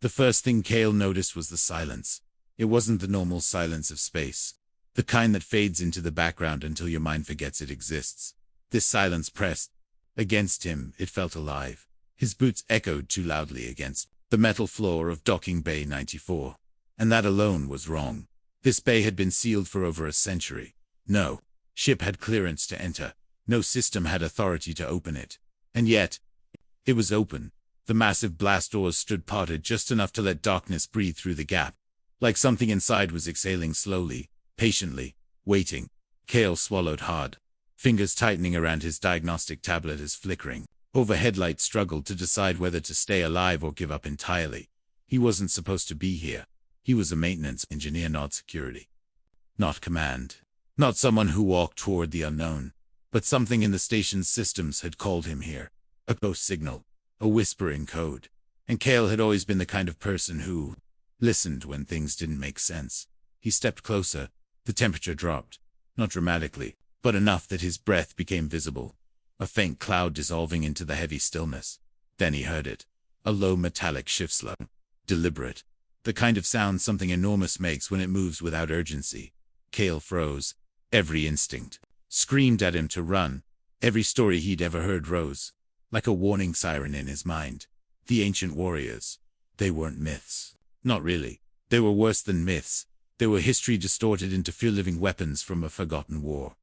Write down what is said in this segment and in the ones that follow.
The first thing Kael noticed was the silence. It wasn't the normal silence of space, the kind that fades into the background until your mind forgets it exists. This silence pressed against him. It felt alive. His boots echoed too loudly against the metal floor of docking bay 94. And that alone was wrong. This bay had been sealed for over a century. No ship had clearance to enter. No system had authority to open it. And yet, it was open. The massive blast doors stood parted just enough to let darkness breathe through the gap. Like something inside was exhaling slowly, patiently, waiting. Kael swallowed hard, fingers tightening around his diagnostic tablet as flickering overhead light struggled to decide whether to stay alive or give up entirely. He wasn't supposed to be here. He was a maintenance engineer, not security. Not command. Not someone who walked toward the unknown. But something in the station's systems had called him here. A ghost signal. A whisper in code. And Kael had always been the kind of person who listened when things didn't make sense. He stepped closer. The temperature dropped. Not dramatically, but enough that his breath became visible. A faint cloud dissolving into the heavy stillness. Then he heard it. A low metallic shift slug. Deliberate. The kind of sound something enormous makes when it moves without urgency. Kael froze. Every instinct screamed at him to run. Every story he'd ever heard rose, like a warning siren in his mind. The ancient warriors. They weren't myths. Not really. They were worse than myths. They were history distorted into fear-living weapons from a forgotten war.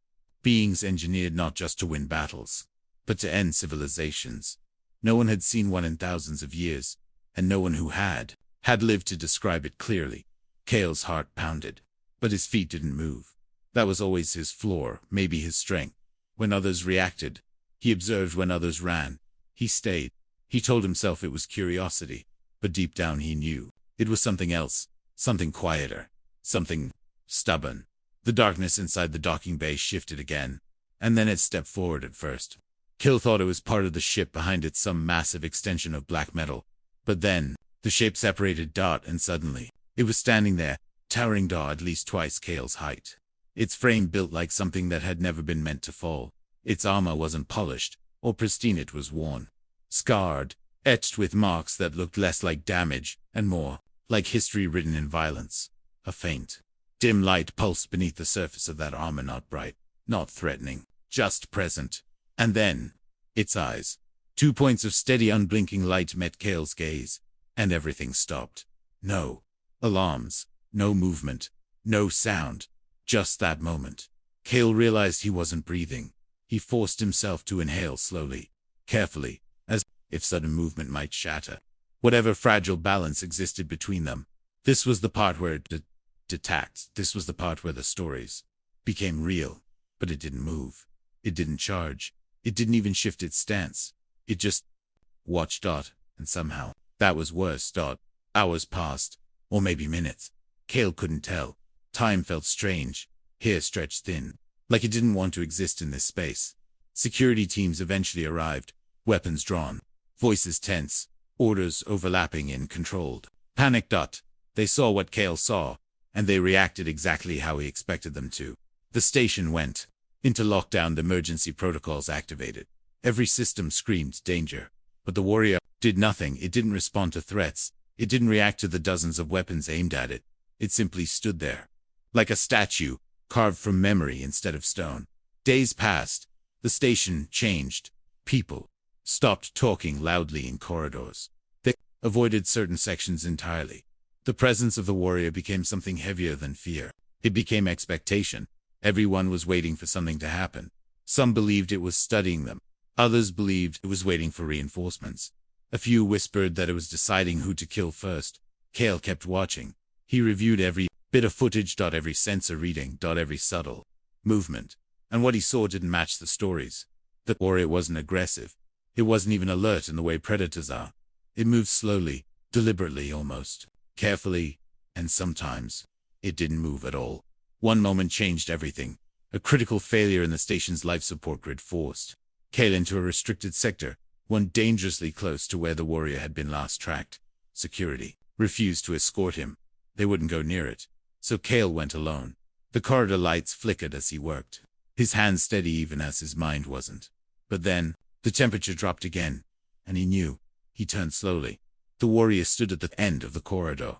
Beings engineered not just to win battles, but to end civilizations. No one had seen one in thousands of years, and no one who had lived to describe it clearly. Kael's heart pounded, but his feet didn't move. That was always his floor, maybe his strength. When others reacted, he observed. When others ran, he stayed. He told himself it was curiosity, but deep down he knew it was something else, something quieter, something stubborn. The darkness inside the docking bay shifted again, and then it stepped forward at first. Kael thought it was part of the ship behind it, some massive extension of black metal. But then, the shape separated, and suddenly, it was standing there, towering at least twice Kael's height. Its frame built like something that had never been meant to fall. Its armor wasn't polished or pristine, it was worn, scarred, etched with marks that looked less like damage and more like history written in violence. A faint, dim light pulsed beneath the surface of that armor, not bright, not threatening, just present. And then, its eyes, 2 points of steady unblinking light, met Kael's gaze, and everything stopped. No alarms, no movement, no sound, just that moment. Kael realized he wasn't breathing. He forced himself to inhale slowly, carefully, as if sudden movement might shatter whatever fragile balance existed between them. This was the part where it detached. This was the part where the stories became real. But it didn't move. It didn't charge. It didn't even shift its stance. It just watched. And somehow, that was worse. Hours passed, or maybe minutes. Kael couldn't tell. Time felt strange. Hair stretched thin, like it didn't want to exist in this space. Security teams eventually arrived, weapons drawn, voices tense, orders overlapping and controlled. Panicked. They saw what Kael saw, and they reacted exactly how he expected them to. The station went into lockdown, the emergency protocols activated. Every system screamed danger. But the warrior did nothing. It didn't respond to threats. It didn't react to the dozens of weapons aimed at it. It simply stood there, like a statue, carved from memory instead of stone. Days passed. The station changed. People stopped talking loudly in corridors. They avoided certain sections entirely. The presence of the warrior became something heavier than fear. It became expectation. Everyone was waiting for something to happen. Some believed it was studying them. Others believed it was waiting for reinforcements. A few whispered that it was deciding who to kill first. Kael kept watching. He reviewed every bit of footage, every sensor reading, every subtle movement. And what he saw didn't match the stories. The warrior wasn't aggressive. It wasn't even alert in the way predators are. It moved slowly, deliberately almost, carefully, and sometimes it didn't move at all. One moment changed everything. A critical failure in the station's life support grid forced Kael into a restricted sector, one dangerously close to where the warrior had been last tracked. Security refused to escort him. They wouldn't go near it. So Kael went alone. The corridor lights flickered as he worked, his hands steady even as his mind wasn't. But then, the temperature dropped again, and he knew. He turned slowly. The warrior stood at the end of the corridor,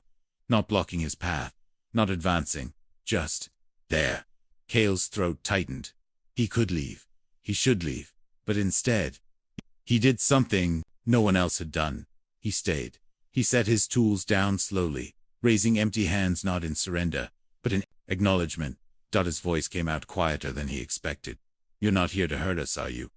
not blocking his path, not advancing, just there. Kael's throat tightened. He could leave. He should leave. But instead, he did something no one else had done. He stayed. He set his tools down slowly, raising empty hands not in surrender, but in acknowledgement. His voice came out quieter than he expected. "You're not here to hurt us, are you?"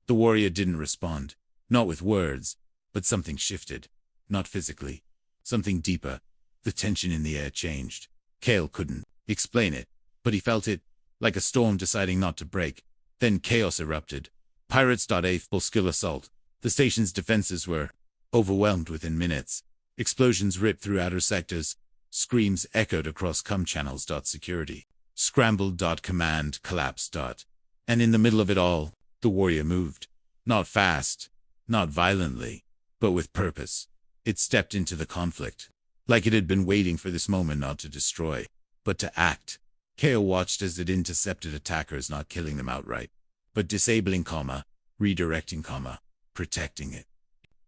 The warrior didn't respond. Not with words, but something shifted. Not physically. Something deeper. The tension in the air changed. Kael couldn't explain it, but he felt it, like a storm deciding not to break. Then chaos erupted. Pirates. A full-scale assault. The station's defenses were overwhelmed within minutes. Explosions ripped through outer sectors. Screams echoed across comm channels. Security scrambled. Command collapsed. And in the middle of it all, the warrior moved. Not fast, not violently, but with purpose. It stepped into the conflict, like it had been waiting for this moment, not to destroy, but to act. Kael watched as it intercepted attackers, not killing them outright, but disabling, redirecting, protecting it.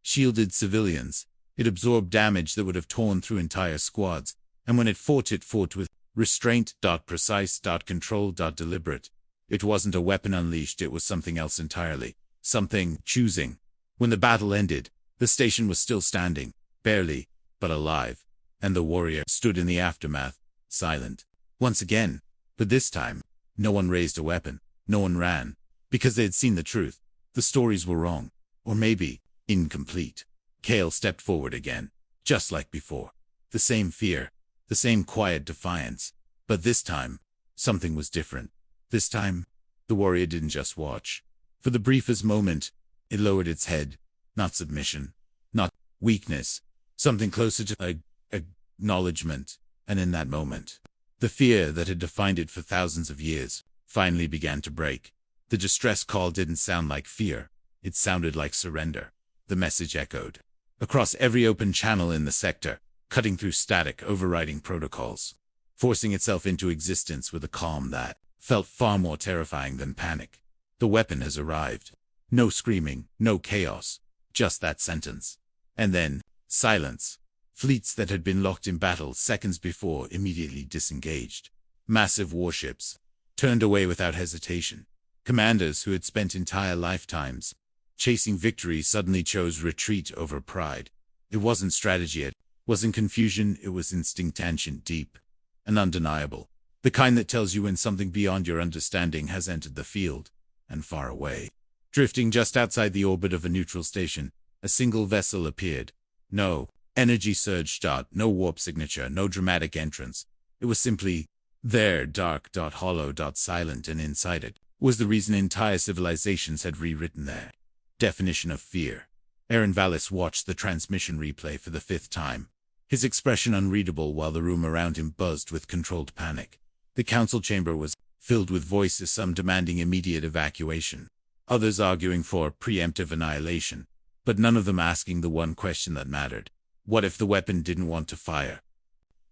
Shielded civilians. It absorbed damage that would have torn through entire squads, and when it fought with restraint. Precise. Controlled. Deliberate. It wasn't a weapon unleashed, it was something else entirely. Something choosing. When the battle ended, the station was still standing, barely, but alive, and the warrior stood in the aftermath, silent. Once again, but this time, no one raised a weapon, no one ran, because they had seen the truth. The stories were wrong, or maybe incomplete. Kael stepped forward again, just like before. The same fear, the same quiet defiance, but this time, something was different. This time, the warrior didn't just watch. For the briefest moment, it lowered its head. Not submission, not weakness, something closer to acknowledgement. And in that moment, the fear that had defined it for thousands of years finally began to break. The distress call didn't sound like fear. It sounded like surrender. The message echoed across every open channel in the sector, cutting through static, overriding protocols, forcing itself into existence with a calm that felt far more terrifying than panic. The weapon has arrived. No screaming, no chaos, just that sentence. And then, silence. Fleets that had been locked in battle seconds before immediately disengaged. Massive warships, turned away without hesitation. Commanders who had spent entire lifetimes chasing victory suddenly chose retreat over pride. It wasn't strategy, it wasn't confusion, it was instinct, ancient, deep, and undeniable. The kind that tells you when something beyond your understanding has entered the field, and far away. Drifting just outside the orbit of a neutral station, a single vessel appeared. No energy surge. No warp signature, no dramatic entrance. It was simply there, dark. Hollow. Silent, and inside it was the reason entire civilizations had rewritten their definition of fear. Arin Valis watched the transmission replay for the 5th time, his expression unreadable while the room around him buzzed with controlled panic. The council chamber was filled with voices, some demanding immediate evacuation, others arguing for preemptive annihilation, but none of them asking the one question that mattered. What if the weapon didn't want to fire?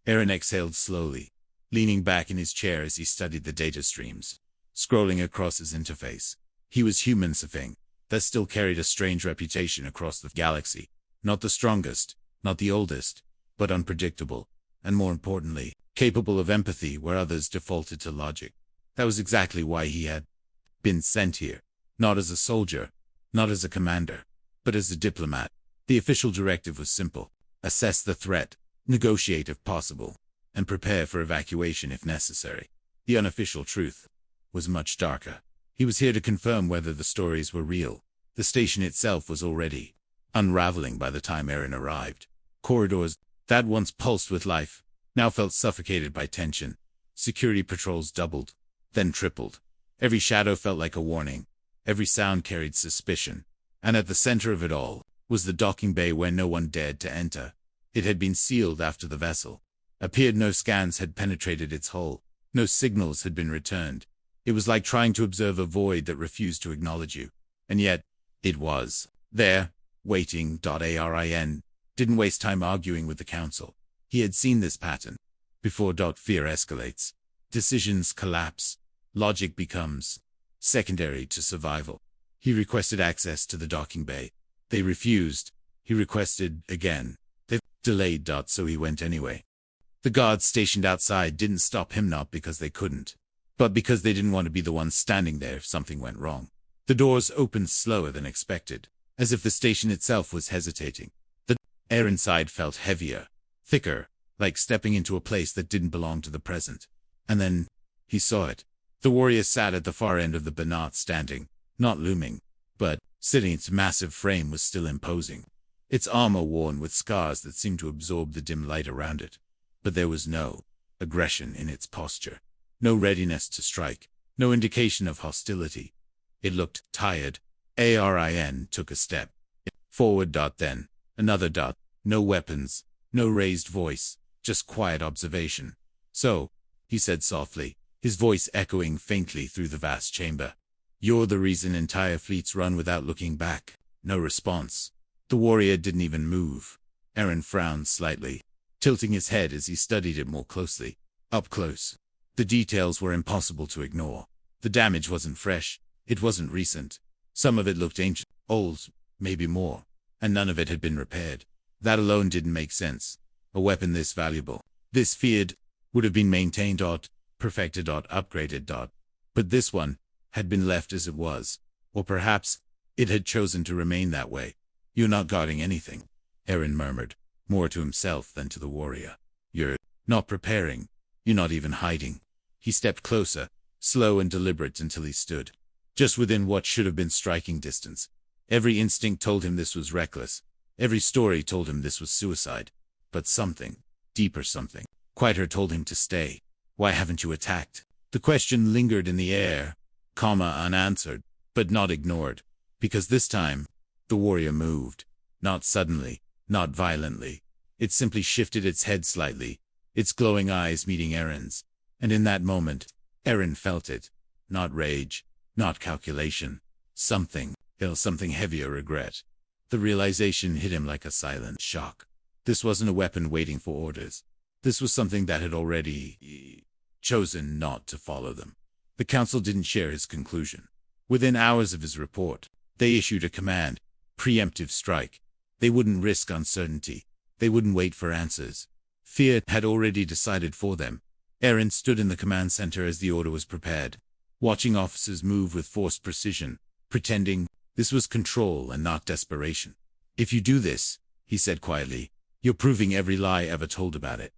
Arin exhaled slowly, leaning back in his chair as he studied the data streams, scrolling across his interface. He was human, something that still carried a strange reputation across the galaxy. Not the strongest, not the oldest, but unpredictable, and more importantly, capable of empathy where others defaulted to logic. That was exactly why he had been sent here. Not as a soldier, not as a commander, but as a diplomat. The official directive was simple. Assess the threat, negotiate if possible, and prepare for evacuation if necessary. The unofficial truth was much darker. He was here to confirm whether the stories were real. The station itself was already unraveling by the time Arin arrived. Corridors that once pulsed with life now felt suffocated by tension. Security patrols doubled, then tripled. Every shadow felt like a warning. Every sound carried suspicion. And at the center of it all was the docking bay where no one dared to enter. It had been sealed after the vessel appeared. No scans had penetrated its hull. No signals had been returned. It was like trying to observe a void that refused to acknowledge you. And yet, it was there, waiting. Arin didn't waste time arguing with the council. He had seen this pattern before. Fear escalates. Decisions collapse. Logic becomes secondary to survival. He requested access to the docking bay. They refused. He requested again. delayed. So he went anyway. The guards stationed outside didn't stop him, not because they couldn't, but because they didn't want to be the ones standing there if something went wrong. The doors opened slower than expected, as if the station itself was hesitating. The air inside felt heavier, thicker, like stepping into a place that didn't belong to the present. And then he saw it. The warrior sat at the far end of the not standing, not looming, but sitting. Its massive frame was still imposing, its armor worn with scars that seemed to absorb the dim light around it. But there was no aggression in its posture, no readiness to strike, no indication of hostility. It looked tired. Arin took a step forward. Then another. No weapons, no raised voice, just quiet observation. "So," he said softly, his voice echoing faintly through the vast chamber, "you're the reason entire fleets run without looking back." No response. The warrior didn't even move. Arin frowned slightly, tilting his head as he studied it more closely. Up close, the details were impossible to ignore. The damage wasn't fresh. It wasn't recent. Some of it looked ancient, old, maybe more, and none of it had been repaired. That alone didn't make sense. A weapon this valuable, this feared, would have been maintained, perfected, upgraded. But this one had been left as it was, or perhaps it had chosen to remain that way. "You're not guarding anything," Arin murmured, more to himself than to the warrior. "You're not preparing. You're not even hiding." He stepped closer, slow and deliberate, until he stood just within what should have been striking distance. Every instinct told him this was reckless. Every story told him this was suicide. But something, deeper something, quieter, told him to stay. "Why haven't you attacked?" The question lingered in the air, unanswered, but not ignored. Because this time, the warrior moved. Not suddenly, not violently. It simply shifted its head slightly, its glowing eyes meeting Arin's. And in that moment, Arin felt it. Not rage, not calculation. Something heavier, regret. The realization hit him like a silent shock. This wasn't a weapon waiting for orders. This was something that had already chosen not to follow them. The council didn't share his conclusion. Within hours of his report, they issued a command: preemptive strike. They wouldn't risk uncertainty. They wouldn't wait for answers. Fear had already decided for them. Arin stood in the command center as the order was prepared, watching officers move with forced precision, pretending this was control and not desperation. "If you do this," he said quietly, "you're proving every lie ever told about it."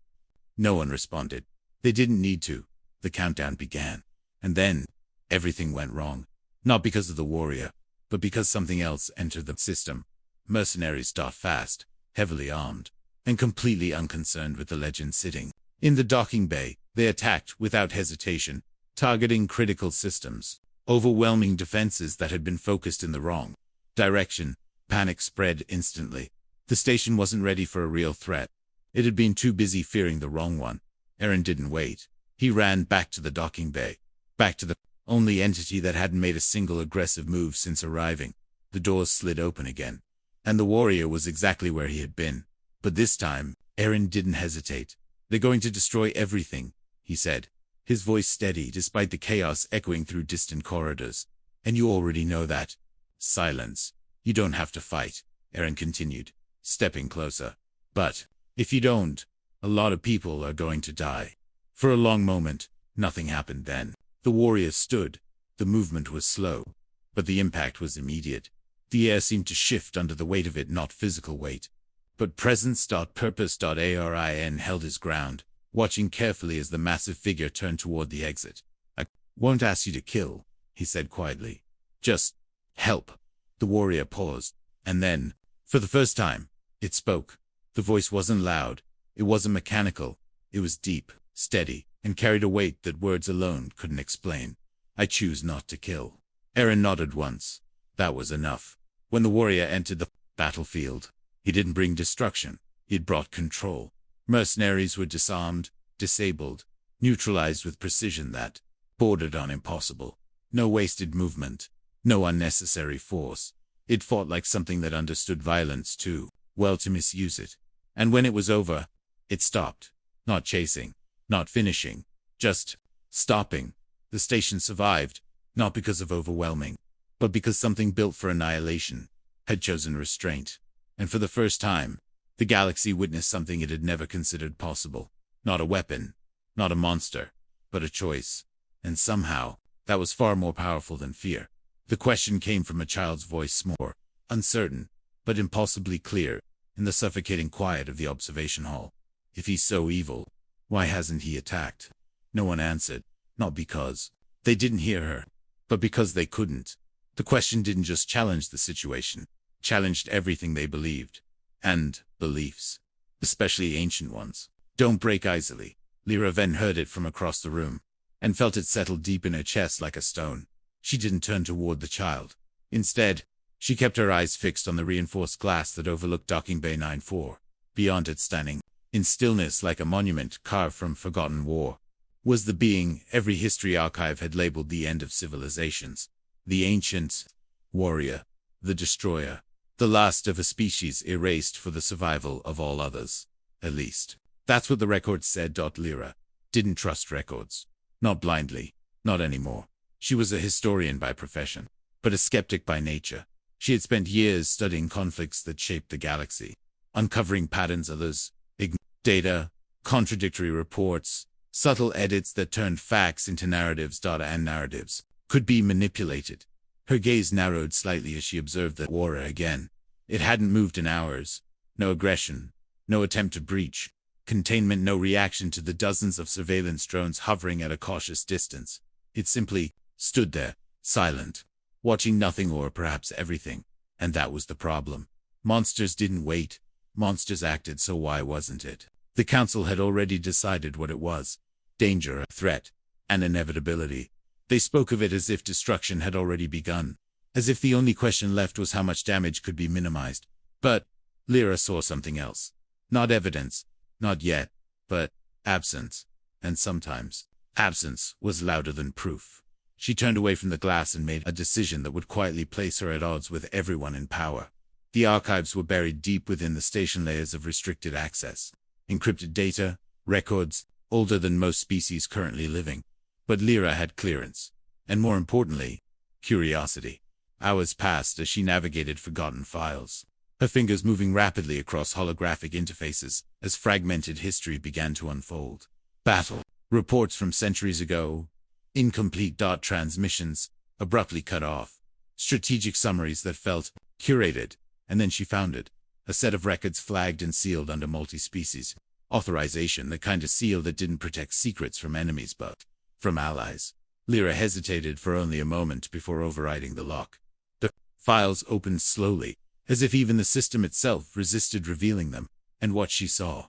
No one responded. They didn't need to. The countdown began. And then, everything went wrong. Not because of the warrior, but because something else entered the system. Mercenaries, fast, heavily armed, and completely unconcerned with the legend sitting in the docking bay. They attacked without hesitation, targeting critical systems, overwhelming defenses that had been focused in the wrong direction. Panic spread instantly. The station wasn't ready for a real threat. It had been too busy fearing the wrong one. Arin didn't wait. He ran back to the docking bay, back to the only entity that hadn't made a single aggressive move since arriving. The doors slid open again, and the warrior was exactly where he had been. But this time, Arin didn't hesitate. "They're going to destroy everything," he said, his voice steady despite the chaos echoing through distant corridors. "And you already know that." Silence. "You don't have to fight," Arin continued, stepping closer. "But if you don't, a lot of people are going to die." For a long moment, nothing happened. Then the warrior stood. The movement was slow, but the impact was immediate. The air seemed to shift under the weight of it, not physical weight, but presence. Purpose. Arin held his ground, watching carefully as the massive figure turned toward the exit. "I won't ask you to kill," he said quietly. "Just help." The warrior paused, and then, for the first time, it spoke. The voice wasn't loud. It wasn't mechanical. It was deep, steady, and carried a weight that words alone couldn't explain. "I choose not to kill." Arin nodded once. That was enough. When the warrior entered the battlefield, he didn't bring destruction. He'd brought control. Mercenaries were disarmed, disabled, neutralized with precision that bordered on impossible. No wasted movement. No unnecessary force. It fought like something that understood violence too well to misuse it. And when it was over, it stopped. Not chasing, not finishing, just stopping. The station survived, not because of overwhelming, but because something built for annihilation had chosen restraint. And for the first time, The galaxy witnessed something it had never considered possible. Not a weapon, not a monster, but a choice. And somehow, that was far more powerful than fear. The question came from a child's voice, more uncertain, but impossibly clear, in the suffocating quiet of the observation hall. If he's so evil, why hasn't he attacked? No one answered, not because they didn't hear her, but because they couldn't. The question didn't just challenge the situation, challenged everything they believed. And beliefs, especially ancient ones, don't break easily. Lyra then heard it from across the room, and felt it settle deep in her chest like a stone. She didn't turn toward the child. Instead, she kept her eyes fixed on the reinforced glass that overlooked Docking Bay 9-4. Beyond it, standing in stillness like a monument carved from forgotten war, was the being every history archive had labeled the end of civilizations. The ancient warrior, the destroyer, the last of a species erased for the survival of all others. At least, that's what the records said. Lyra didn't trust records. Not blindly, not anymore. She was a historian by profession, but a skeptic by nature. She had spent years studying conflicts that shaped the galaxy, uncovering patterns others ignored, data, contradictory reports, subtle edits that turned facts into narratives. And narratives could be manipulated. Her gaze narrowed slightly as she observed the warrior again. It hadn't moved in hours. No aggression, no attempt to breach, containment, no reaction to the dozens of surveillance drones hovering at a cautious distance. It simply stood there, silent, watching nothing or perhaps everything. And that was the problem. Monsters didn't wait. Monsters acted, so why wasn't it? The council had already decided what it was. Danger, a threat, an inevitability. They spoke of it as if destruction had already begun, as if the only question left was how much damage could be minimized. But Lyra saw something else. Not evidence, not yet, but absence. And sometimes, absence was louder than proof. She turned away from the glass and made a decision that would quietly place her at odds with everyone in power. The archives were buried deep within the station layers of restricted access. Encrypted data, records, older than most species currently living. But Lyra had clearance, and more importantly, curiosity. Hours passed as she navigated forgotten files, her fingers moving rapidly across holographic interfaces as fragmented history began to unfold. Battle reports from centuries ago, incomplete transmissions, abruptly cut off, strategic summaries that felt curated, and then she found it. A set of records flagged and sealed under multi-species authorization, the kind of seal that didn't protect secrets from enemies but from allies. Lyra hesitated for only a moment before overriding the lock. The files opened slowly, as if even the system itself resisted revealing them, and what she saw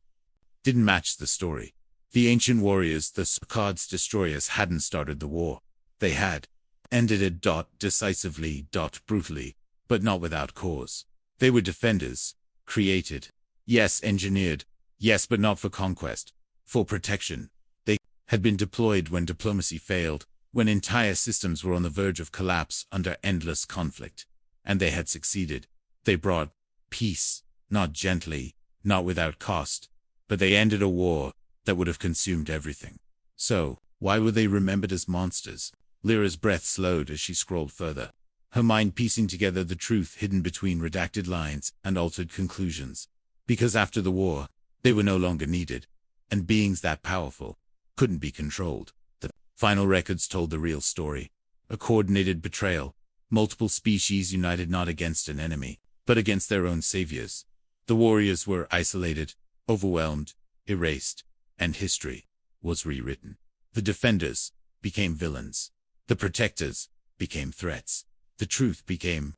didn't match the story. The ancient warriors, the Kade's destroyers, hadn't started the war. They had ended it decisively, brutally, but not without cause. They were defenders, created, yes, engineered, yes, but not for conquest, for protection. They had been deployed when diplomacy failed, when entire systems were on the verge of collapse under endless conflict. And they had succeeded. They brought peace, not gently, not without cost, but they ended a war that would have consumed everything. So, why were they remembered as monsters? Lyra's breath slowed as she scrolled further, her mind piecing together the truth hidden between redacted lines and altered conclusions. Because after the war, they were no longer needed, and beings that powerful couldn't be controlled. The final records told the real story. A coordinated betrayal, multiple species united not against an enemy, but against their own saviors. The warriors were isolated, overwhelmed, erased, and history was rewritten. The defenders became villains. The protectors became threats. The truth became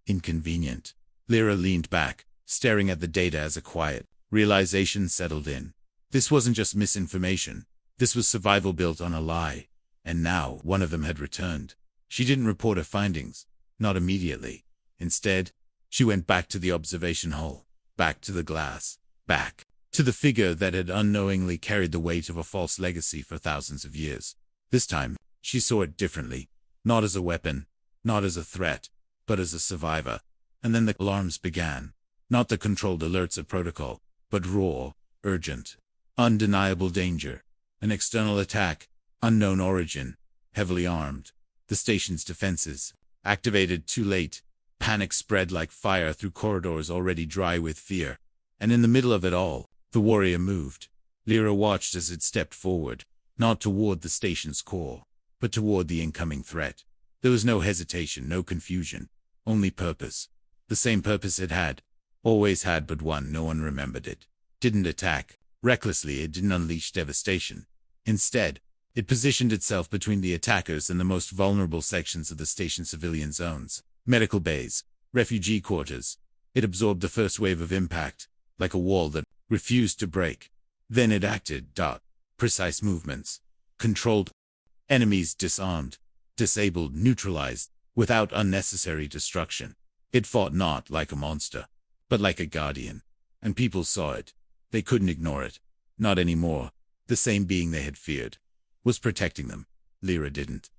inconvenient. Lyra leaned back, staring at the data as a quiet realization settled in. This wasn't just misinformation. This was survival built on a lie. And now one of them had returned. She didn't report her findings, not immediately. Instead, she went back to the observation hall, back to the glass, back to the figure that had unknowingly carried the weight of a false legacy for thousands of years. This time, she saw it differently, not as a weapon, not as a threat, but as a survivor. And then the alarms began. Not the controlled alerts of protocol, but raw, urgent, undeniable danger. An external attack, unknown origin, heavily armed. The station's defenses, activated too late. Panic spread like fire through corridors already dry with fear. And in the middle of it all, the warrior moved. Lyra watched as it stepped forward, not toward the station's core, but toward the incoming threat. There was no hesitation, no confusion, only purpose. The same purpose it had, always had, but no one remembered it. Didn't attack recklessly, it didn't unleash devastation. Instead, it positioned itself between the attackers and the most vulnerable sections of the station's civilian zones. Medical bays, refugee quarters. It absorbed the first wave of impact, like a wall that refused to break. Then it acted. Precise movements. Controlled. Enemies disarmed, disabled, neutralized, without unnecessary destruction. It fought not like a monster, but like a guardian. And people saw it. They couldn't ignore it. Not anymore. The same being they had feared was protecting them. Lyra didn't.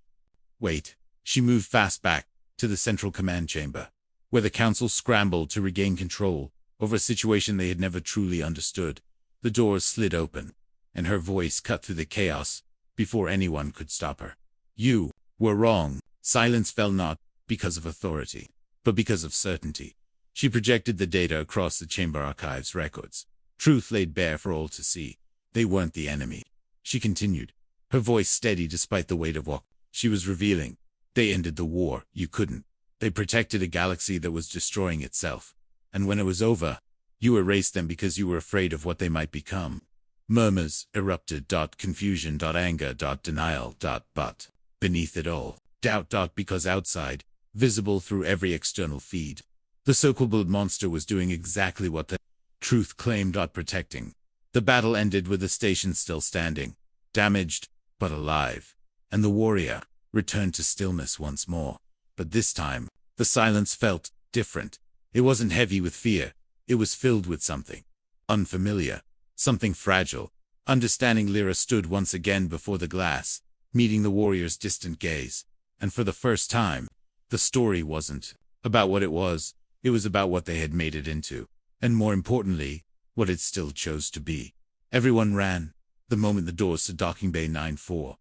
Wait. She moved fast back to the central command chamber, where the council scrambled to regain control over a situation they had never truly understood. The doors slid open, and her voice cut through the chaos before anyone could stop her. You were wrong. Silence fell not because of authority, but because of certainty. She projected the data across the chamber archives records. Truth laid bare for all to see. They weren't the enemy. She continued, her voice steady despite the weight of what she was revealing. They ended the war. You couldn't. They protected a galaxy that was destroying itself. And when it was over, you erased them because you were afraid of what they might become. Murmurs erupted. Confusion. Anger. Denial. But beneath it all, doubt. Because outside, visible through every external feed, the so-called monster was doing exactly what the truth claimed. Protecting. The battle ended with the station still standing, damaged, but alive. And the warrior returned to stillness once more. But this time, the silence felt different. It wasn't heavy with fear. It was filled with something unfamiliar, something fragile. Understanding, Lyra stood once again before the glass, meeting the warrior's distant gaze. And for the first time, the story wasn't about what it was about what they had made it into. And more importantly, what it still chose to be. Everyone ran, the moment the doors to docking bay 9-4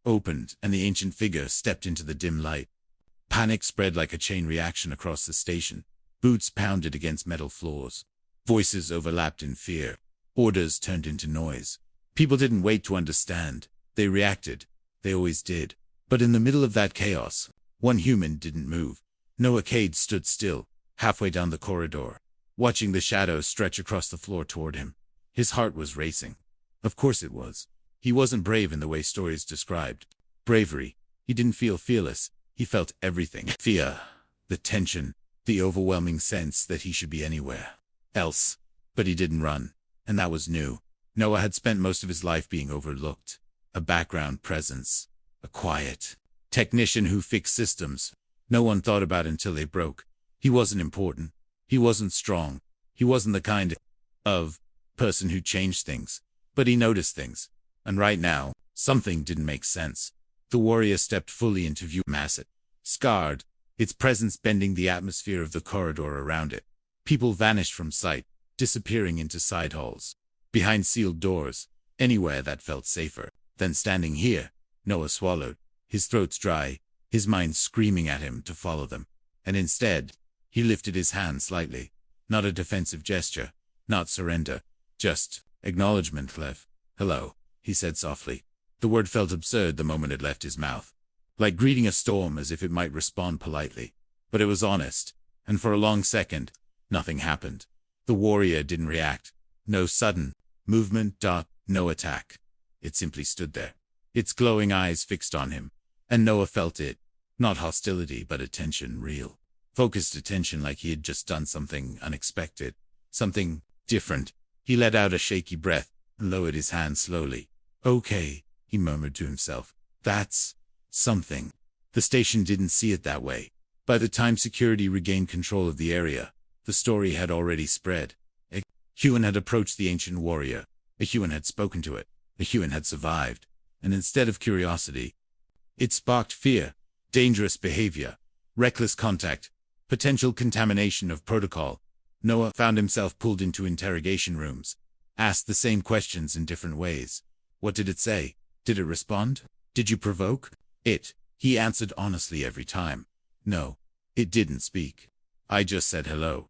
opened and the ancient figure stepped into the dim light. Panic spread like a chain reaction across the station. Boots pounded against metal floors. Voices overlapped in fear. Orders turned into noise. People didn't wait to understand. They reacted. They always did. But in the middle of that chaos, one human didn't move. Noah Kade stood still, halfway down the corridor, watching the shadows stretch across the floor toward him. His heart was racing. Of course it was. He wasn't brave in the way stories described bravery. He didn't feel fearless. He felt everything. Fear, the tension, the overwhelming sense that he should be anywhere else. But he didn't run. And that was new. Noah had spent most of his life being overlooked. A background presence. A quiet technician who fixed systems no one thought about until they broke. He wasn't important. He wasn't strong. He wasn't the kind of person who changed things. But he noticed things. And right now, something didn't make sense. The warrior stepped fully into view, massive, scarred, its presence bending the atmosphere of the corridor around it. People vanished from sight, disappearing into side halls, behind sealed doors, anywhere that felt safer. Then standing here, Noah swallowed, his throat dry, his mind screaming at him to follow them. And instead, he lifted his hand slightly. Not a defensive gesture, not surrender, just acknowledgement. Lev. Hello, he said softly. The word felt absurd the moment it left his mouth. Like greeting a storm, as if it might respond politely. But it was honest, and for a long second, nothing happened. The warrior didn't react. No sudden movement. No attack. It simply stood there, its glowing eyes fixed on him. And Noah felt it. Not hostility, but attention, real. Focused attention, like he had just done something unexpected. Something different. He let out a shaky breath and lowered his hand slowly. Okay, he murmured to himself. That's something. The station didn't see it that way. By the time security regained control of the area, the story had already spread. A human had approached the ancient warrior. A human had spoken to it. A human had survived. And instead of curiosity, it sparked fear, dangerous behavior, reckless contact, potential contamination of protocol. Noah found himself pulled into interrogation rooms, asked the same questions in different ways. What did it say? Did it respond? Did you provoke it? He answered honestly every time. No, it didn't speak. I just said hello.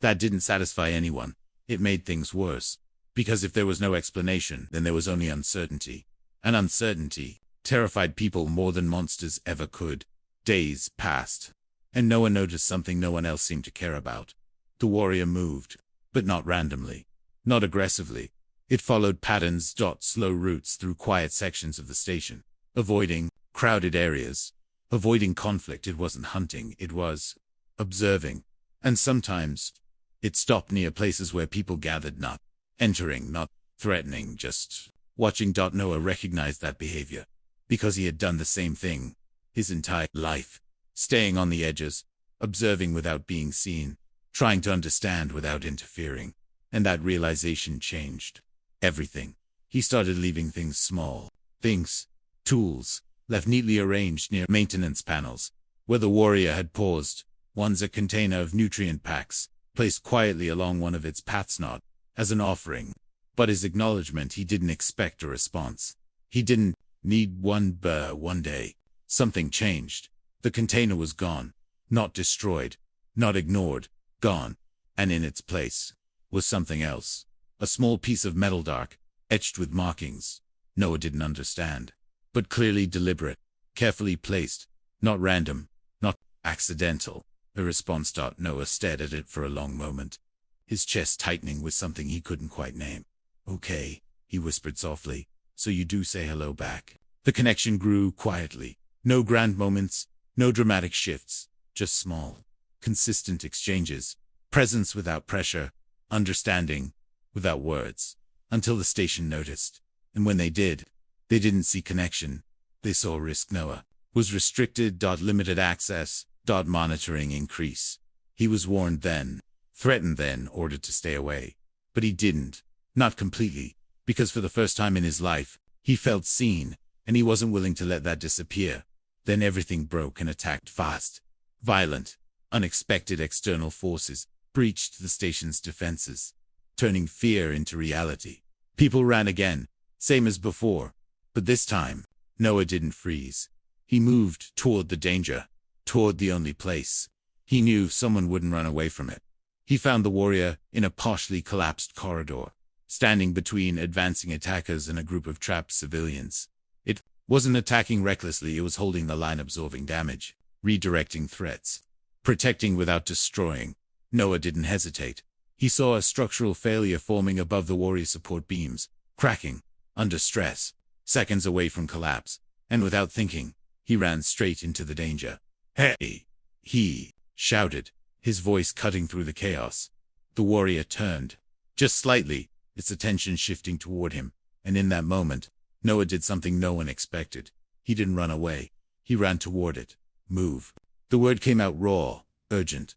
That didn't satisfy anyone. it made things worse. Because if there was no explanation, then there was only uncertainty. And uncertainty terrified people more than monsters ever could. Days passed, and Noah noticed something no one else seemed to care about. The warrior moved, but not randomly, not aggressively. It followed patterns, slow routes through quiet sections of the station, avoiding crowded areas, avoiding conflict. It wasn't hunting, it was observing. And sometimes it stopped near places where people gathered, not entering, not threatening, just watching. Noah recognized that behavior because he had done the same thing his entire life, staying on the edges, observing without being seen, trying to understand without interfering. And that realization changed everything. He started leaving things small, things, tools, left neatly arranged near maintenance panels, where the warrior had paused. One's a container of nutrient packs, placed quietly along one of its paths, not as an offering, but as acknowledgement. He didn't expect a response. He didn't need one, but one day, something changed. The container was gone, not destroyed, not ignored, gone, and in its place was something else. A small piece of metal, dark, etched with markings. Noah didn't understand, but clearly deliberate, carefully placed, not random, not accidental. A response. Noah stared at it for a long moment, his chest tightening with something he couldn't quite name. Okay, he whispered softly, so you do say hello back. The connection grew quietly. No grand moments, no dramatic shifts, just small, consistent exchanges, presence without pressure, understanding without words, until the station noticed. And when they did, they didn't see connection. They saw risk. Noah was restricted. Limited access. Monitoring increase. He was warned then, threatened then, ordered to stay away. But he didn't. Not completely. Because for the first time in his life, he felt seen, and he wasn't willing to let that disappear. Then everything broke and attacked fast. Violent, unexpected external forces breached the station's defenses, turning fear into reality. People ran again, same as before. But this time, Noah didn't freeze. He moved toward the danger, toward the only place he knew someone wouldn't run away from it. He found the warrior in a partially collapsed corridor, standing between advancing attackers and a group of trapped civilians. It wasn't attacking recklessly, it was holding the line, absorbing damage, redirecting threats, protecting without destroying. Noah didn't hesitate. He saw a structural failure forming above the warrior's support beams, cracking, under stress, seconds away from collapse, and without thinking, he ran straight into the danger. Hey! He shouted, his voice cutting through the chaos. The warrior turned, just slightly, its attention shifting toward him, and in that moment, Noah did something no one expected. He didn't run away. He ran toward it. Move. The word came out raw, urgent,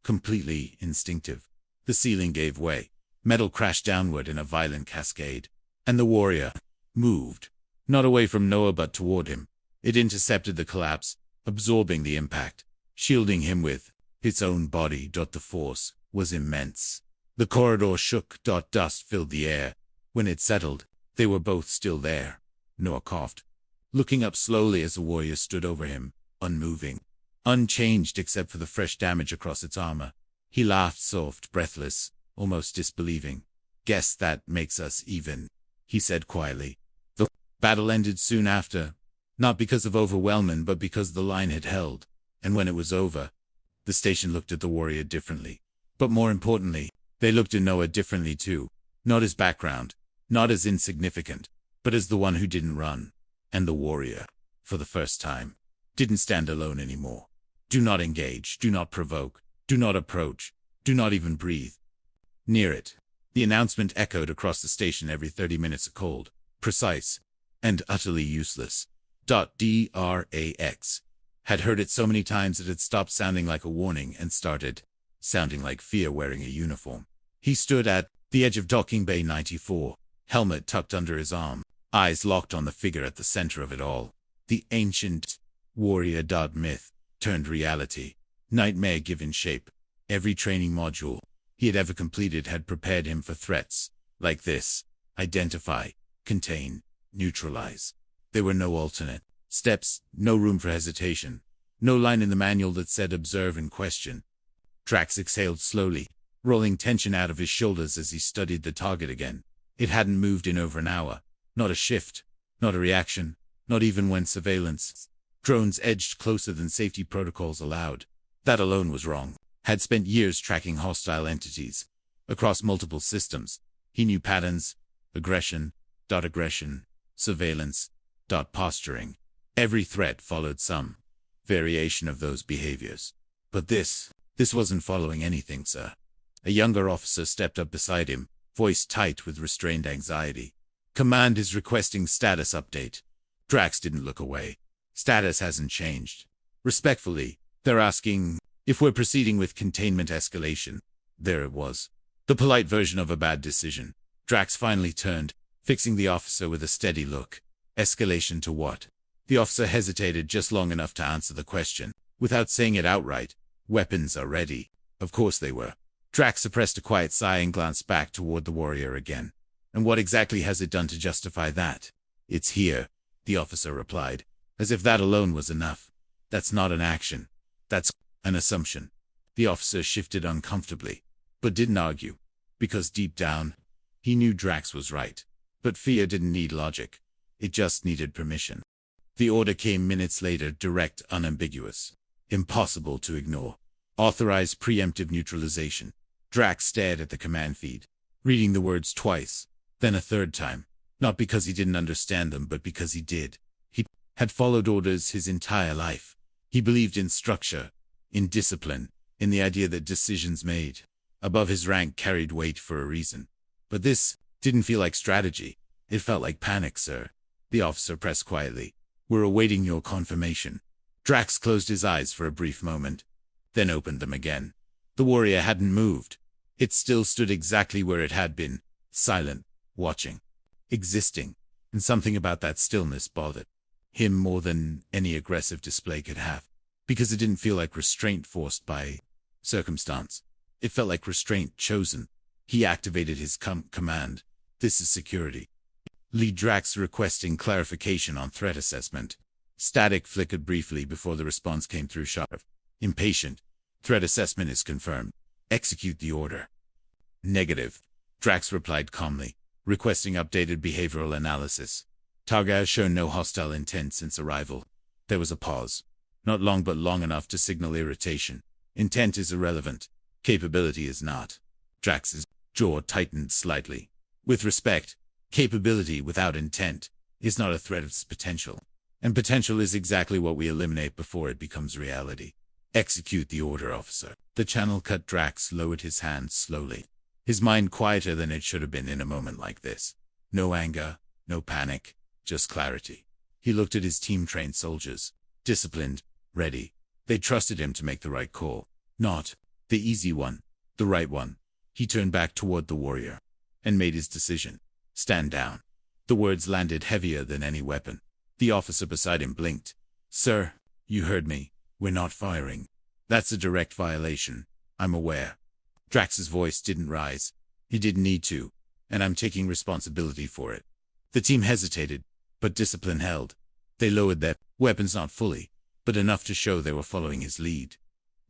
completely instinctive. The ceiling gave way. Metal crashed downward in a violent cascade. And the warrior moved, not away from Noah but toward him. It intercepted the collapse, absorbing the impact, shielding him with its own body. The force was immense. The corridor shook. Dust filled the air. When it settled, they were both still there. Noah coughed, looking up slowly as the warrior stood over him, unmoving, unchanged except for the fresh damage across its armor. He laughed, soft, breathless, almost disbelieving. Guess that makes us even, he said quietly. The battle ended soon after, not because of overwhelming but because the line had held. And when it was over, the station looked at the warrior differently. But more importantly, they looked at Noah differently too. Not as background, not as insignificant, but as the one who didn't run. And the warrior, for the first time, didn't stand alone anymore. Do not engage, do not provoke, do not approach, do not even breathe near it. The announcement echoed across the station every 30 minutes, cold, precise, and utterly useless. Drax had heard it so many times that it stopped sounding like a warning and started sounding like fear wearing a uniform. He stood at the edge of docking bay 94, helmet tucked under his arm, eyes locked on the figure at the center of it all. The ancient warrior. Myth turned reality, nightmare given shape. Every training module he had ever completed had prepared him for threats like this: identify, contain, neutralize. There were no alternate steps, no room for hesitation, no line in the manual that said observe and question. Drax exhaled slowly, rolling tension out of his shoulders as he studied the target again. It hadn't moved in over an hour. Not a shift, not a reaction, not even when surveillance drones edged closer than safety protocols allowed. That alone was wrong. Had spent years tracking hostile entities across multiple systems. He knew patterns, aggression, surveillance, posturing. Every threat followed some variation of those behaviors. But this wasn't following anything, sir. A younger officer stepped up beside him, voice tight with restrained anxiety. Command is requesting status update. Drax didn't look away. Status hasn't changed. Respectfully, they're asking if we're proceeding with containment escalation. There it was. The polite version of a bad decision. Drax finally turned, fixing the officer with a steady look. Escalation to what? The officer hesitated just long enough to answer the question, without saying it outright. Weapons are ready. Of course they were. Drax suppressed a quiet sigh and glanced back toward the warrior again. And what exactly has it done to justify that? It's here, the officer replied, as if that alone was enough. That's not an action. That's an assumption. The officer shifted uncomfortably, but didn't argue, because deep down, he knew Drax was right. But fear didn't need logic. It just needed permission. The order came minutes later, direct, unambiguous. Impossible to ignore. Authorized preemptive neutralization. Drax stared at the command feed, reading the words twice, then a third time. Not because he didn't understand them, but because he did. He had followed orders his entire life. He believed in structure, in discipline, in the idea that decisions made above his rank carried weight for a reason. But this didn't feel like strategy. It felt like panic, sir. The officer pressed quietly. We're awaiting your confirmation. Drax closed his eyes for a brief moment, then opened them again. The warrior hadn't moved. It still stood exactly where it had been, silent, watching, existing, and something about that stillness bothered him more than any aggressive display could have, because it didn't feel like restraint forced by circumstance. It felt like restraint chosen. He activated his command. This is security. Lead Drax requesting clarification on threat assessment. Static flickered briefly before the response came through sharp. Impatient. Threat assessment is confirmed. Execute the order. Negative. Drax replied calmly, requesting updated behavioral analysis. Targa has shown no hostile intent since arrival. There was a pause. Not long, but long enough to signal irritation. Intent is irrelevant. Capability is not. Drax's jaw tightened slightly. With respect, capability without intent is not a threat, it's potential. And potential is exactly what we eliminate before it becomes reality. Execute the order, officer. The channel cut. Drax lowered his hand slowly, his mind quieter than it should have been in a moment like this. No anger, no panic, just clarity. He looked at his team-trained soldiers, disciplined, ready. They trusted him to make the right call. Not the easy one, the right one. He turned back toward the warrior and made his decision. Stand down. The words landed heavier than any weapon. The officer beside him blinked. Sir, you heard me. We're not firing. That's a direct violation. I'm aware. Drax's voice didn't rise. He didn't need to, and I'm taking responsibility for it. The team hesitated, but discipline held. They lowered their weapons, not fully, but enough to show they were following his lead.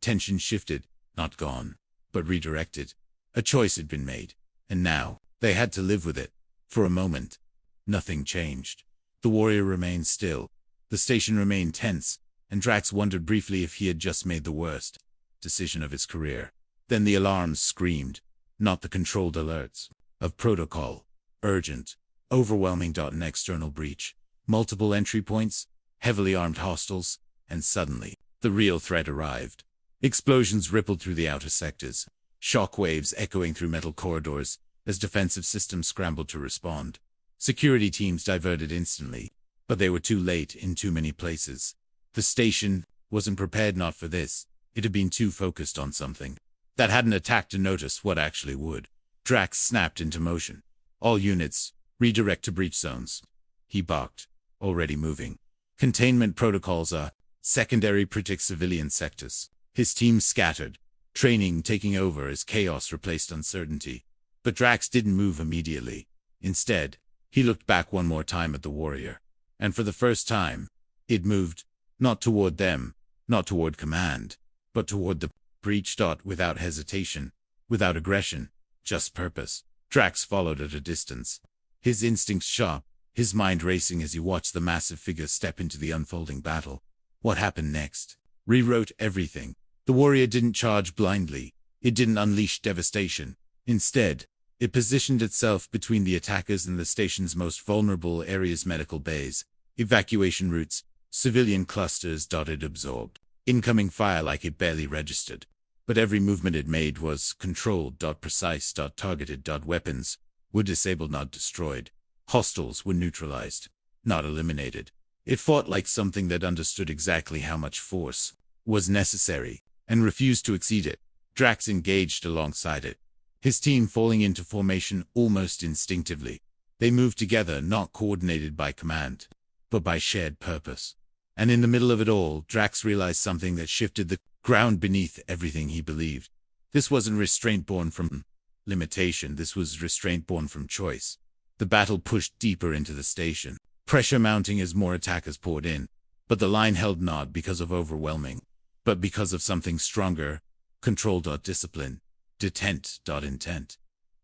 Tension shifted, not gone, but redirected. A choice had been made, and now they had to live with it. For a moment, nothing changed. The warrior remained still. The station remained tense, and Drax wondered briefly if he had just made the worst decision of his career. Then the alarms screamed, not the controlled alerts of protocol. Urgent, overwhelming. An external breach, multiple entry points, heavily armed hostiles, and suddenly, the real threat arrived. Explosions rippled through the outer sectors, shock waves echoing through metal corridors as defensive systems scrambled to respond. Security teams diverted instantly, but they were too late in too many places. The station wasn't prepared, not for this. It had been too focused on something that hadn't attacked to notice what actually would. Drax snapped into motion. All units, redirect to breach zones. He barked, already moving. Containment protocols are secondary, protect civilian sectors. His team scattered, training taking over as chaos replaced uncertainty. But Drax didn't move immediately. Instead, he looked back one more time at the warrior. And for the first time, it moved, not toward them, not toward command, but toward the breach. Without hesitation, without aggression, just purpose. Drax followed at a distance, his instincts sharp, his mind racing as he watched the massive figure step into the unfolding battle. What happened next rewrote everything. The warrior didn't charge blindly. It didn't unleash devastation. Instead, it positioned itself between the attackers and the station's most vulnerable areas: medical bays, evacuation routes, civilian clusters. It absorbed incoming fire like it barely registered. But every movement it made was controlled, precise, targeted. Weapons were disabled, not destroyed. Hostiles were neutralized, not eliminated. It fought like something that understood exactly how much force was necessary and refused to exceed it. Drax engaged alongside it, his team falling into formation almost instinctively. They moved together, not coordinated by command, but by shared purpose. And in the middle of it all, Drax realized something that shifted the ground beneath everything he believed. This wasn't restraint born from limitation, this was restraint born from choice. The battle pushed deeper into the station, pressure mounting as more attackers poured in. But the line held not because of overwhelming, but because of something stronger: control. Discipline. Intent.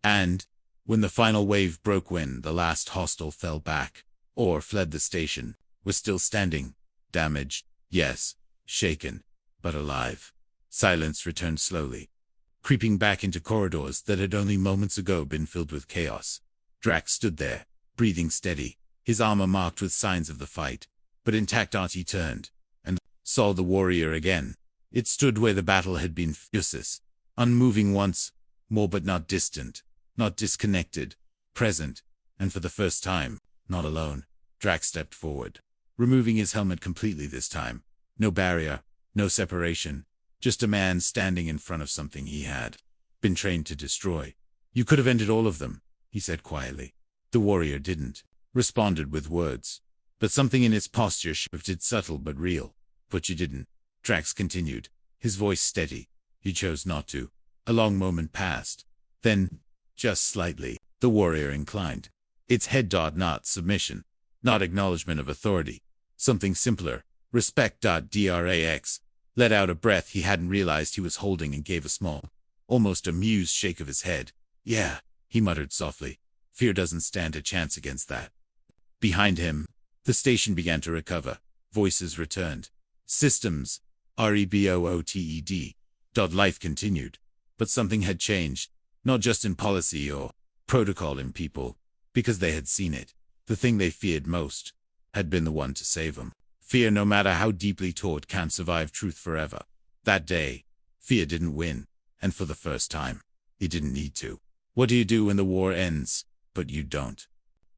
And when the final wave broke, when the last hostile fell back, or fled, the station was still standing. Damaged, yes, shaken, but alive. Silence returned slowly, creeping back into corridors that had only moments ago been filled with chaos. Drax stood there, breathing steady, his armor marked with signs of the fight, but intact. He turned and saw the warrior again. It stood where the battle had been, fiercest, unmoving once more, but not distant, not disconnected, present, and for the first time, not alone. Drax stepped forward, removing his helmet completely this time. No barrier, no separation, just a man standing in front of something he had been trained to destroy. You could have ended all of them, he said quietly. The warrior didn't respond with words, but something in its posture shifted, subtle but real. But you didn't, Drax continued, his voice steady. You chose not to. A long moment passed. Then, just slightly, the warrior inclined its head. Not submission, not acknowledgement of authority. Something simpler: respect. Drax let out a breath he hadn't realized he was holding and gave a small, almost amused shake of his head. Yeah, he muttered softly. Fear doesn't stand a chance against that. Behind him, the station began to recover. Voices returned. Systems. Rebooted. Life continued. But something had changed, not just in policy or protocol, in people, because they had seen it. The thing they feared most had been the one to save them. Fear, no matter how deeply taught, can't survive truth forever. That day, fear didn't win, and for the first time, it didn't need to. What do you do when the war ends, but you don't?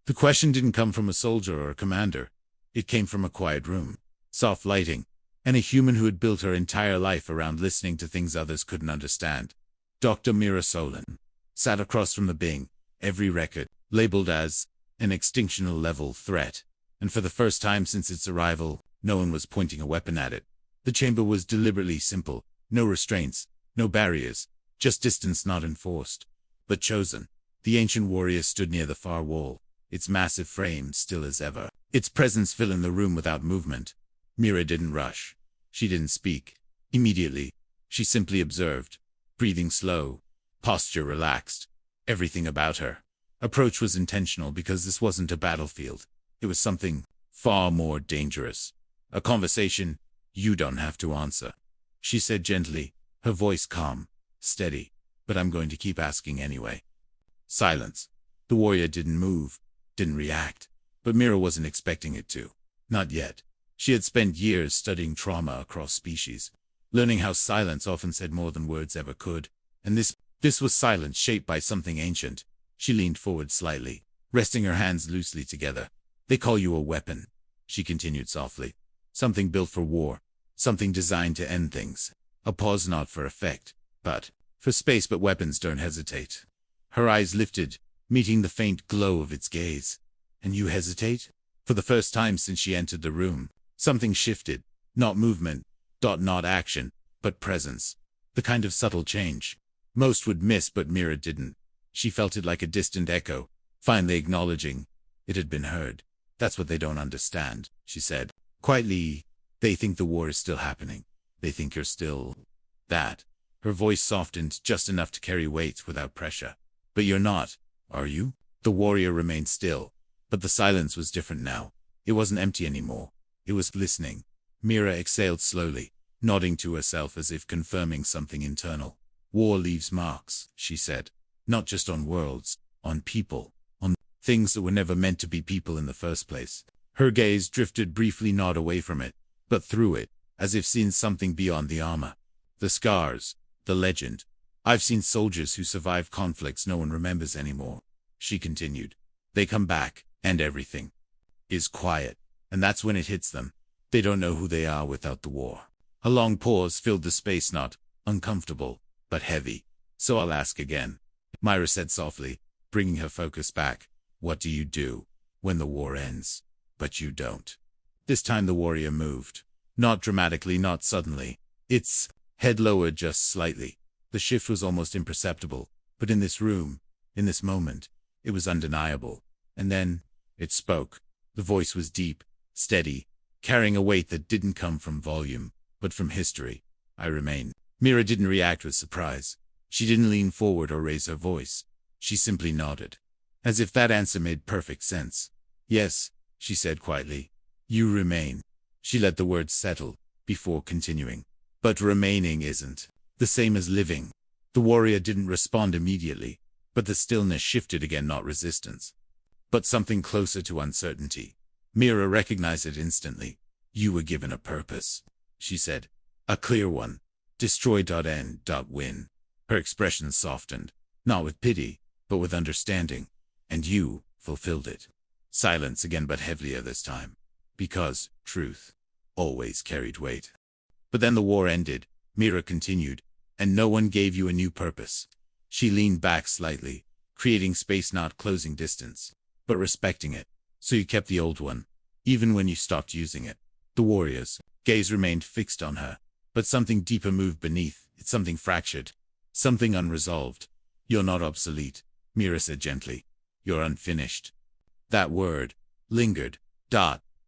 The question didn't come from a soldier or a commander. It came from a quiet room, soft lighting, and a human who had built her entire life around listening to things others couldn't understand. Dr. Mira Solen sat across from the Bing, every record labeled as an extinctional-level threat, and for the first time since its arrival, no one was pointing a weapon at it. The chamber was deliberately simple: no restraints, no barriers, just distance not enforced, but chosen. The ancient warrior stood near the far wall, its massive frame still as ever, its presence filling the room without movement. Mira didn't rush. She didn't speak immediately. She simply observed, breathing slow, posture relaxed. Everything about her approach was intentional, because this wasn't a battlefield. It was something far more dangerous. A conversation you don't have to answer, she said gently, her voice calm, steady. But I'm going to keep asking anyway. Silence. The warrior didn't move, didn't react. But Mira wasn't expecting it to. Not yet. She had spent years studying trauma across species, learning how silence often said more than words ever could. And this was silence shaped by something ancient. She leaned forward slightly, resting her hands loosely together. They call you a weapon, she continued softly. Something built for war, something designed to end things. A pause, not for effect, but for space. But weapons don't hesitate. Her eyes lifted, meeting the faint glow of its gaze. And you hesitate? For the first time since she entered the room, something shifted. Not movement, not action, but presence. The kind of subtle change most would miss, but Mira didn't. She felt it like a distant echo, finally acknowledging it had been heard. That's what they don't understand, she said quietly. They think the war is still happening. They think you're still that. Her voice softened just enough to carry weight without pressure. But you're not, are you? The warrior remained still, but the silence was different now. It wasn't empty anymore. It was listening. Mira exhaled slowly, nodding to herself as if confirming something internal. War leaves marks, she said. Not just on worlds, on people, on things that were never meant to be people in the first place. Her gaze drifted briefly not away from it, but through it, as if seeing something beyond the armor. The scars, the legend. I've seen soldiers who survive conflicts no one remembers anymore, she continued. They come back, and everything is quiet, and that's when it hits them. They don't know who they are without the war. A long pause filled the space, not uncomfortable, but heavy. So I'll ask again, Mira said softly, bringing her focus back. What do you do when the war ends? But you don't. This time the warrior moved. Not dramatically, not suddenly. Its head lowered just slightly. The shift was almost imperceptible, but in this room, in this moment, it was undeniable. And then, it spoke. The voice was deep, steady, carrying a weight that didn't come from volume, but from history. I remain. Mira didn't react with surprise. She didn't lean forward or raise her voice. She simply nodded, as if that answer made perfect sense. Yes, she said quietly. You remain. She let the words settle, before continuing. But remaining isn't the same as living. The warrior didn't respond immediately, but the stillness shifted again, not resistance, but something closer to uncertainty. Mira recognized it instantly. You were given a purpose, she said. A clear one. Destroy.end.win. Her expression softened, not with pity, but with understanding. And you fulfilled it. Silence again, but heavier this time. Because truth always carried weight. But then the war ended, Mira continued, and no one gave you a new purpose. She leaned back slightly, creating space, not closing distance, but respecting it. So you kept the old one, even when you stopped using it. The warrior's gaze remained fixed on her, but something deeper moved beneath it, something fractured, something unresolved. You're not obsolete, Mira said gently. You're unfinished. That word lingered.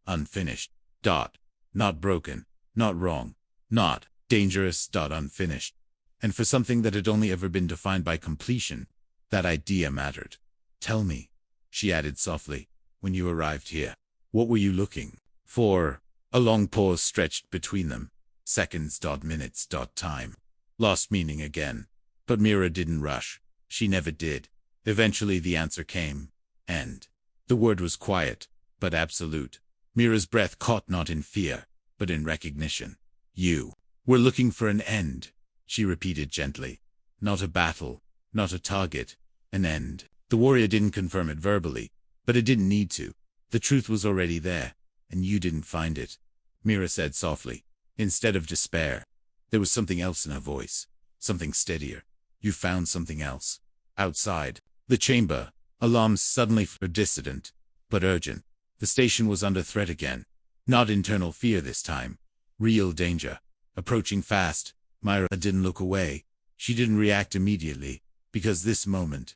Unfinished. Not broken, not wrong, not dangerous. Unfinished. And for something that had only ever been defined by completion, that idea mattered. Tell me, she added softly, when you arrived here, what were you looking for? A long pause stretched between them. Seconds. Minutes. Time. Lost meaning again. But Mira didn't rush. She never did. Eventually the answer came. End. The word was quiet, but absolute. Mira's breath caught, not in fear, but in recognition. You were looking for an end, she repeated gently. Not a battle, not a target, an end. The warrior didn't confirm it verbally, but it didn't need to. The truth was already there, and you didn't find it, Mira said softly. Instead of despair, there was something else in her voice, something steadier. You found something else. Outside the chamber, alarms suddenly were dissident, but urgent. The station was under threat again. Not internal fear this time. Real danger. Approaching fast. Mira didn't look away. She didn't react immediately, because this moment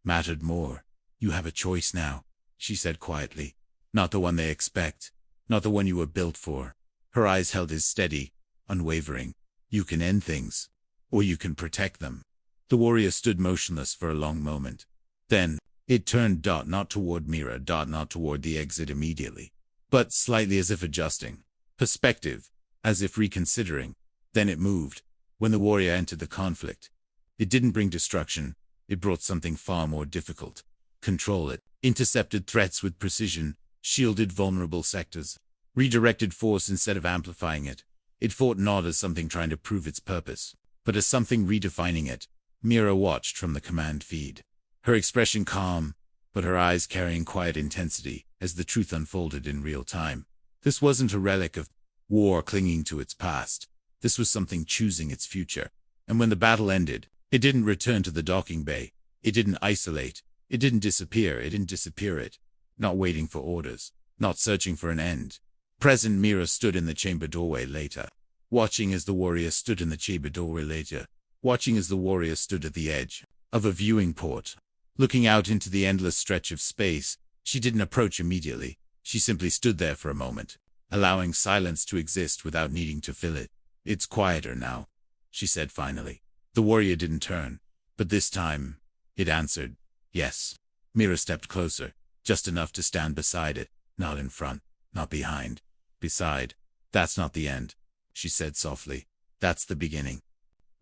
mattered more. You have a choice now, she said quietly. Not the one they expect. Not the one you were built for. Her eyes held his steady, unwavering. You can end things, or you can protect them. The warrior stood motionless for a long moment. Then, it turned. Not toward Mira. Not toward the exit immediately, but slightly, as if adjusting perspective, as if reconsidering. Then it moved. When the warrior entered the conflict, it didn't bring destruction. It brought something far more difficult. Control it. Intercepted threats with precision. Shielded vulnerable sectors. Redirected force instead of amplifying it. It fought not as something trying to prove its purpose, but as something redefining it. Mira watched from the command feed. Her expression calm, but her eyes carrying quiet intensity as the truth unfolded in real time. This wasn't a relic of war clinging to its past. This was something choosing its future. And when the battle ended, it didn't return to the docking bay. It didn't isolate. It didn't disappear. It didn't disappear it. Not waiting for orders. Not searching for an end. Present. Mira stood in the chamber doorway later. Watching as the warrior stood in the chamber doorway later. Watching as the warrior stood at the edge of a viewing port. Looking out into the endless stretch of space. She didn't approach immediately. She simply stood there for a moment, allowing silence to exist without needing to fill it. It's quieter now, she said finally. The warrior didn't turn, but this time, it answered, yes. Mira stepped closer, just enough to stand beside it, not in front, not behind. Beside. That's not the end, she said softly. That's the beginning.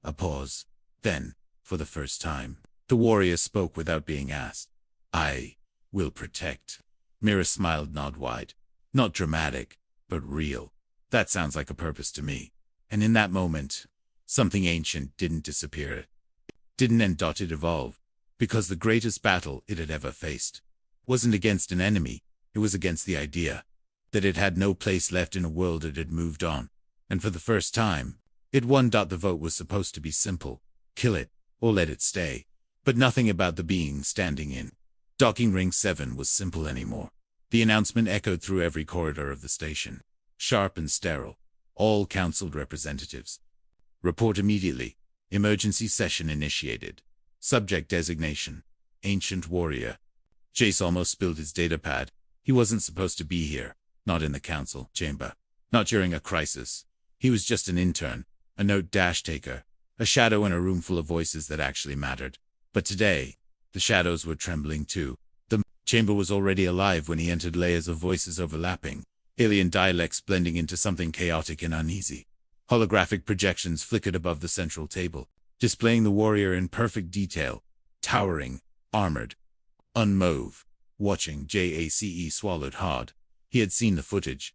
A pause. Then, for the first time, the warrior spoke without being asked. I will protect. Mira smiled, not wide. Not dramatic, but real. That sounds like a purpose to me. And in that moment, something ancient didn't disappear. It didn't end. It evolved. Because the greatest battle it had ever faced wasn't against an enemy, it was against the idea that it had no place left in a world it had moved on. And for the first time, it won. The vote was supposed to be simple. Kill it, or let it stay. But nothing about the being standing in Docking Ring 7 was simple anymore. The announcement echoed through every corridor of the station. Sharp and sterile. All counciled representatives. Report immediately. Emergency session initiated. Subject designation. Ancient warrior. Jace almost spilled his datapad. He wasn't supposed to be here. Not in the council chamber. Not during a crisis. He was just an intern. A note-taker. A shadow in a room full of voices that actually mattered. But today, the shadows were trembling too. The chamber was already alive when he entered, layers of voices overlapping. Alien dialects blending into something chaotic and uneasy. Holographic projections flickered above the central table, displaying the warrior in perfect detail. Towering, armored, unmoved. Watching, Jace swallowed hard. He had seen the footage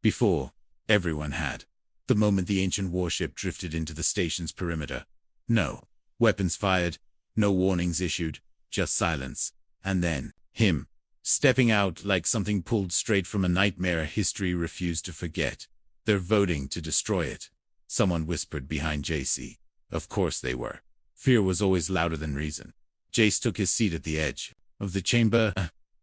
before. Everyone had. The moment the ancient warship drifted into the station's perimeter. No weapons fired, no warnings issued, just silence. And then, him, stepping out like something pulled straight from a nightmare history refused to forget. They're voting to destroy it. Someone whispered behind Jace. Of course they were. Fear was always louder than reason. Jace took his seat at the edge of the chamber,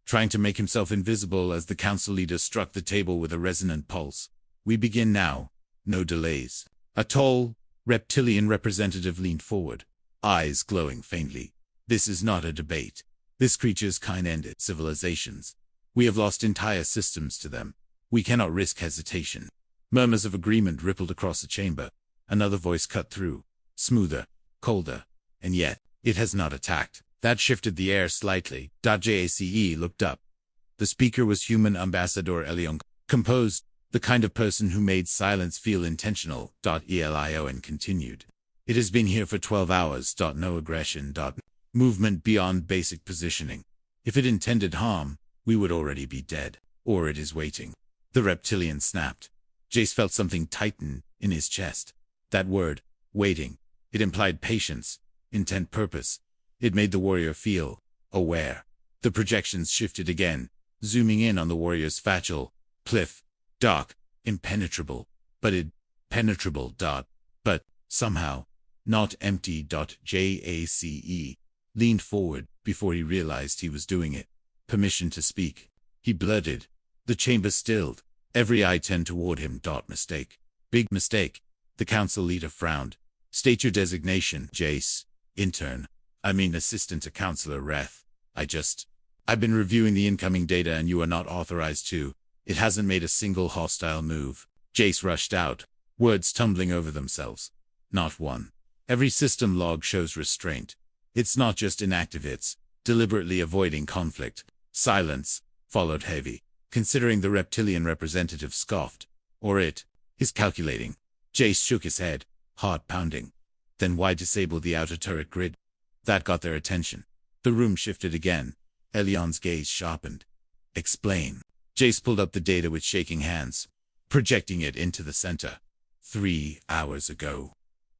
trying to make himself invisible as the council leader struck the table with a resonant pulse. We begin now. No delays. A tall, reptilian representative leaned forward, eyes glowing faintly. This is not a debate. This creature's kind ended civilizations. We have lost entire systems to them. We cannot risk hesitation. Murmurs of agreement rippled across the chamber. Another voice cut through, smoother, colder, and yet, it has not attacked. That shifted the air slightly. Jace looked up. The speaker was human Ambassador Elion, composed, the kind of person who made silence feel intentional. Elion continued. It has been here for 12 hours. No aggression. Movement beyond basic positioning. If it intended harm, we would already be dead. Or it is waiting. The reptilian snapped. Jace felt something tighten in his chest. That word, waiting. It implied patience, intent, purpose. It made the warrior feel aware. The projections shifted again, zooming in on the warrior's facial, cliff, dark, impenetrable, penetrable. But, somehow, not empty. Jace leaned forward before he realized he was doing it. Permission to speak. He blurted. The chamber stilled. Every eye turned toward him. Mistake. Big mistake. The council leader frowned. State your designation. Jace. Intern. Assistant to Counselor Reth. I've been reviewing the incoming data and you are not authorized to. It hasn't made a single hostile move. Jace rushed out, words tumbling over themselves. Not one. Every system log shows restraint. It's not just inactive, it's deliberately avoiding conflict. Silence followed heavy. Considering the reptilian representative scoffed. Or it is calculating. Jace shook his head, heart pounding. Then why disable the outer turret grid? That got their attention. The room shifted again. Elion's gaze sharpened. Explain. Jace pulled up the data with shaking hands, projecting it into the center. 3 hours ago.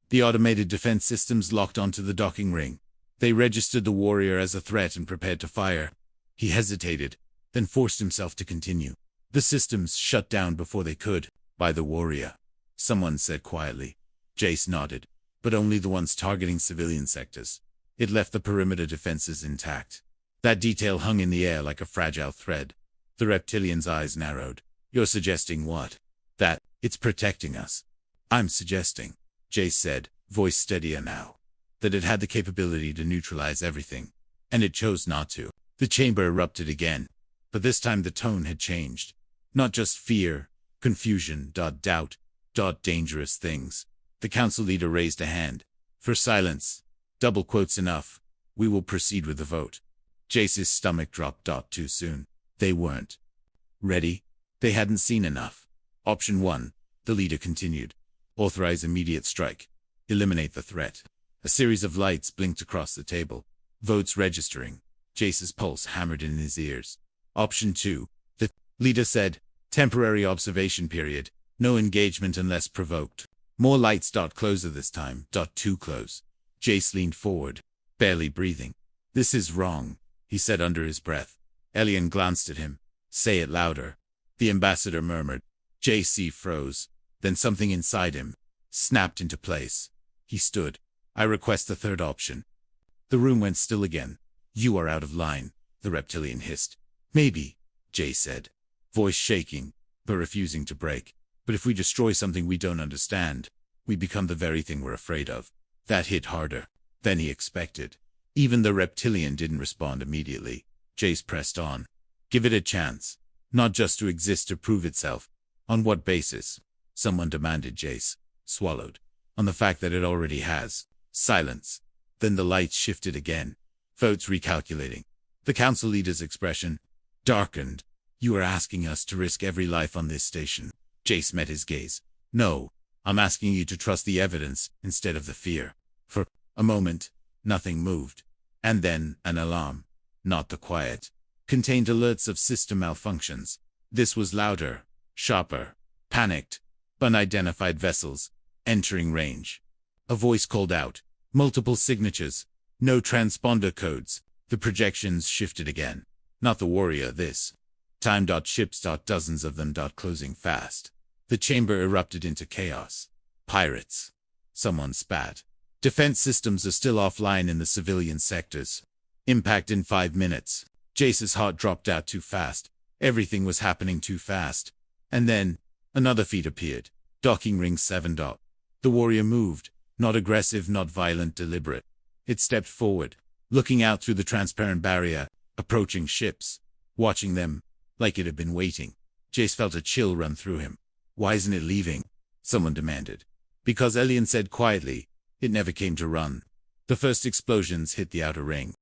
The automated defense systems locked onto the docking ring. They registered the warrior as a threat and prepared to fire. He hesitated, then forced himself to continue. The systems shut down before they could, by the warrior. Someone said quietly. Jace nodded, but only the ones targeting civilian sectors. It left the perimeter defenses intact. That detail hung in the air like a fragile thread. The reptilian's eyes narrowed. You're suggesting what? That it's protecting us. I'm suggesting, Jace said, voice steadier now, that it had the capability to neutralize everything. And it chose not to. The chamber erupted again. But this time the tone had changed. Not just fear, confusion, doubt, dangerous things. The council leader raised a hand. For silence. Double quotes enough. We will proceed with the vote. Jace's stomach dropped. Too soon. They weren't ready. They hadn't seen enough. Option 1. The leader continued. Authorize immediate strike. Eliminate the threat. A series of lights blinked across the table. Votes registering. Jace's pulse hammered in his ears. Option 2. The leader said. Temporary observation period. No engagement unless provoked. More lights. Closer this time. Too close. Jace leaned forward, barely breathing. This is wrong, he said under his breath. Elion glanced at him. Say it louder. The ambassador murmured. Jace froze. Then something inside him snapped into place. He stood. I request the third option. The room went still again. You are out of line, the reptilian hissed. Maybe, Jace said, voice shaking, but refusing to break. But if we destroy something we don't understand, we become the very thing we're afraid of. That hit harder than he expected. Even the reptilian didn't respond immediately. Jace pressed on. Give it a chance. Not just to exist, to prove itself. On what basis? Someone demanded. Jace swallowed. On the fact that it already has. Silence. Then the lights shifted again. Votes recalculating. The council leader's expression darkened. You are asking us to risk every life on this station. Jace met his gaze. No, I'm asking you to trust the evidence instead of the fear. For a moment, nothing moved. And then an alarm. Not the quiet. Contained alerts of system malfunctions. This was louder, sharper, panicked. Unidentified vessels entering range. A voice called out. Multiple signatures. No transponder codes. The projections shifted again. Not the warrior, this. Time. Ships. Dozens of them. Closing fast. The chamber erupted into chaos. Pirates. Someone spat. Defense systems are still offline in the civilian sectors. Impact in 5 minutes. Jace's heart dropped out too fast. Everything was happening too fast. And then, another feat appeared. Docking ring 7. The warrior moved. Not aggressive, not violent, deliberate. It stepped forward, looking out through the transparent barrier, approaching ships, watching them, like it had been waiting. Jace felt a chill run through him. Why isn't it leaving? Someone demanded. Because Elion said quietly, it never came to run. The first explosions hit the outer ring.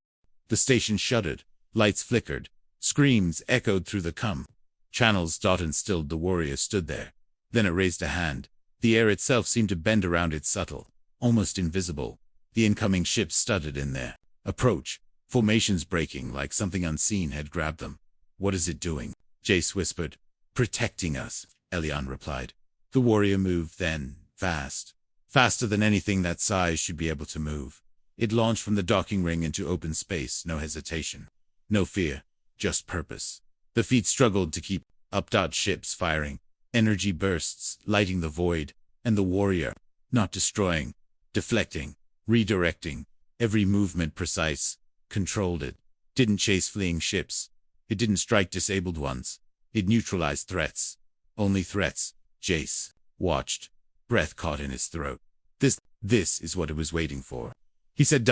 The station shuddered, lights flickered, screams echoed through the channels. And stilled. The warrior stood there. Then it raised a hand. The air itself seemed to bend around it, subtle, almost invisible. The incoming ships studded in their approach, formations breaking like something unseen had grabbed them. What is it doing? Jace whispered. Protecting us, Elion replied. The warrior moved then, fast. Faster than anything that size should be able to move. It launched from the docking ring into open space, no hesitation. No fear, just purpose. The feet struggled to keep up. Ships firing. Energy bursts, lighting the void. And the warrior, not destroying, deflecting, redirecting. Every movement precise, controlled it. Didn't chase fleeing ships. It didn't strike disabled ones. It neutralized threats. Only threats. Jace watched. Breath caught in his throat. This is what it was waiting for. He said,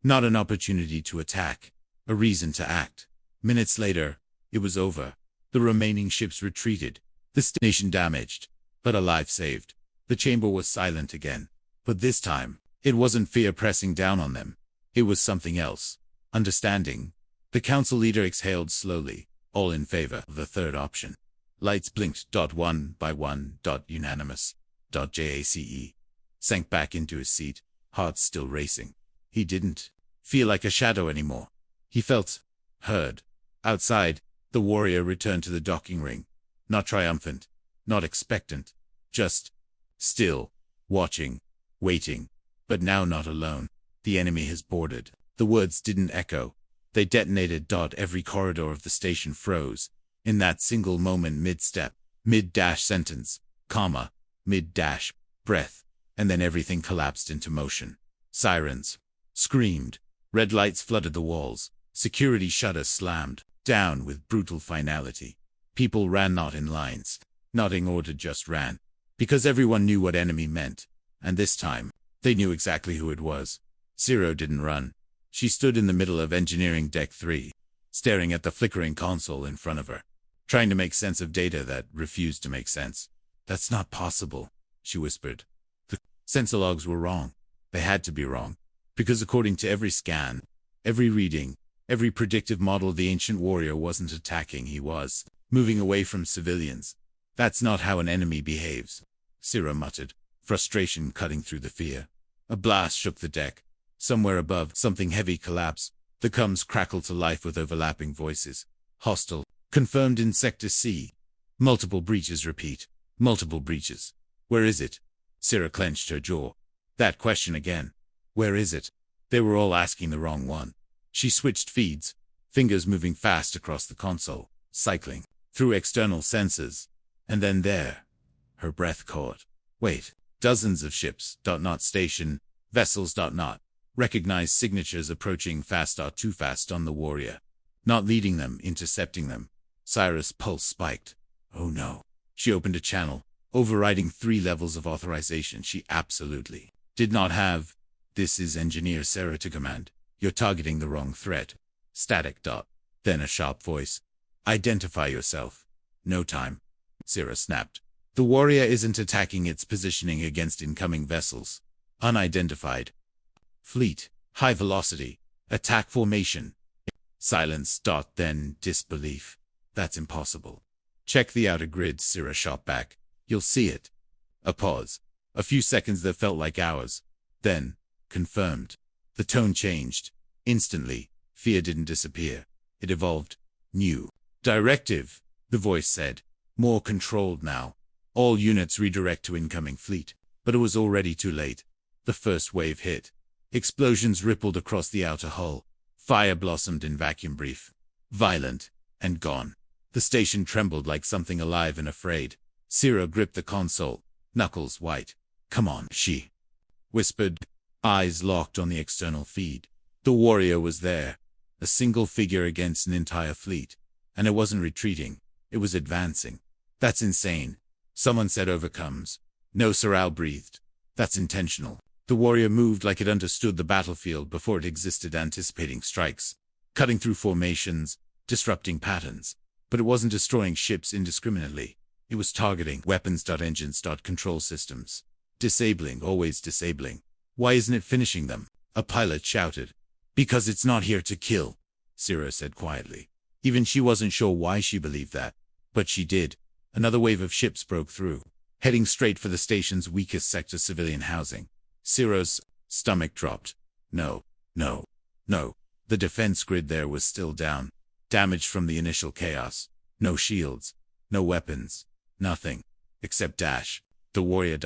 not an opportunity to attack. A reason to act. Minutes later, it was over. The remaining ships retreated. The station damaged, but alive saved. The chamber was silent again. But this time, it wasn't fear pressing down on them. It was something else. Understanding. The council leader exhaled slowly, all in favor of the third option. Lights blinked. One by one. Unanimous. Jace sank back into his seat, heart still racing. He didn't feel like a shadow anymore. He felt heard. Outside, the warrior returned to the docking ring. Not triumphant, not expectant, just still, watching, waiting. But now not alone. The enemy has boarded. The words didn't echo. They detonated. Every corridor of the station froze. In that single moment, mid-step, mid-sentence, comma, mid-breath, and then everything collapsed into motion. Sirens screamed. Red lights flooded the walls. Security shutters slammed down with brutal finality. People ran not in lines, not in order, just ran. Because everyone knew what enemy meant. And this time, they knew exactly who it was. Zero didn't run. She stood in the middle of engineering deck 3, staring at the flickering console in front of her, trying to make sense of data that refused to make sense. That's not possible, she whispered. The sensor logs were wrong. They had to be wrong. Because according to every scan, every reading, every predictive model, the ancient warrior wasn't attacking, he was moving away from civilians. That's not how an enemy behaves, Sira muttered, frustration cutting through the fear. A blast shook the deck. Somewhere above, something heavy collapsed. The comms crackled to life with overlapping voices. Hostile. Confirmed in Sector C. Multiple breaches, repeat. Multiple breaches. Where is it? Sira clenched her jaw. That question again. Where is it? They were all asking the wrong one. She switched feeds, fingers moving fast across the console, cycling through external sensors. And then there, her breath caught. Wait, dozens of ships, not station, vessels, not. Recognized signatures approaching fast, too fast on the warrior. Not leading them, intercepting them. Cyrus' pulse spiked. Oh no. She opened a channel, overriding 3 levels of authorization she absolutely did not have. This is Engineer Sarah to command. You're targeting the wrong threat. Static. Then a sharp voice. Identify yourself. No time. Sira snapped. The warrior isn't attacking, it's positioning against incoming vessels. Unidentified. Fleet. High velocity. Attack formation. Silence. Then disbelief. That's impossible. Check the outer grid, Sira shot back. You'll see it. A pause. A few seconds that felt like hours. Then, confirmed. The tone changed. Instantly, fear didn't disappear. It evolved. New. Directive, the voice said. More controlled now. All units redirect to incoming fleet. But it was already too late. The first wave hit. Explosions rippled across the outer hull. Fire blossomed in vacuum brief. Violent. And gone. The station trembled like something alive and afraid. Sira gripped the console. Knuckles white. Come on, she whispered. Eyes locked on the external feed. The warrior was there. A single figure against an entire fleet. And it wasn't retreating. It was advancing. That's insane. Someone said overcomes. No, Soral breathed. That's intentional. The warrior moved like it understood the battlefield before it existed, anticipating strikes. Cutting through formations, disrupting patterns. But it wasn't destroying ships indiscriminately. It was targeting weapons, engines, control systems. Disabling, always disabling. Why isn't it finishing them? A pilot shouted. Because it's not here to kill, Sira said quietly. Even she wasn't sure why she believed that. But she did. Another wave of ships broke through, heading straight for the station's weakest sector, civilian housing. Sira's stomach dropped. No. The defense grid there was still down. Damaged from the initial chaos. No shields. No weapons. Nothing. Except dash. The warrior.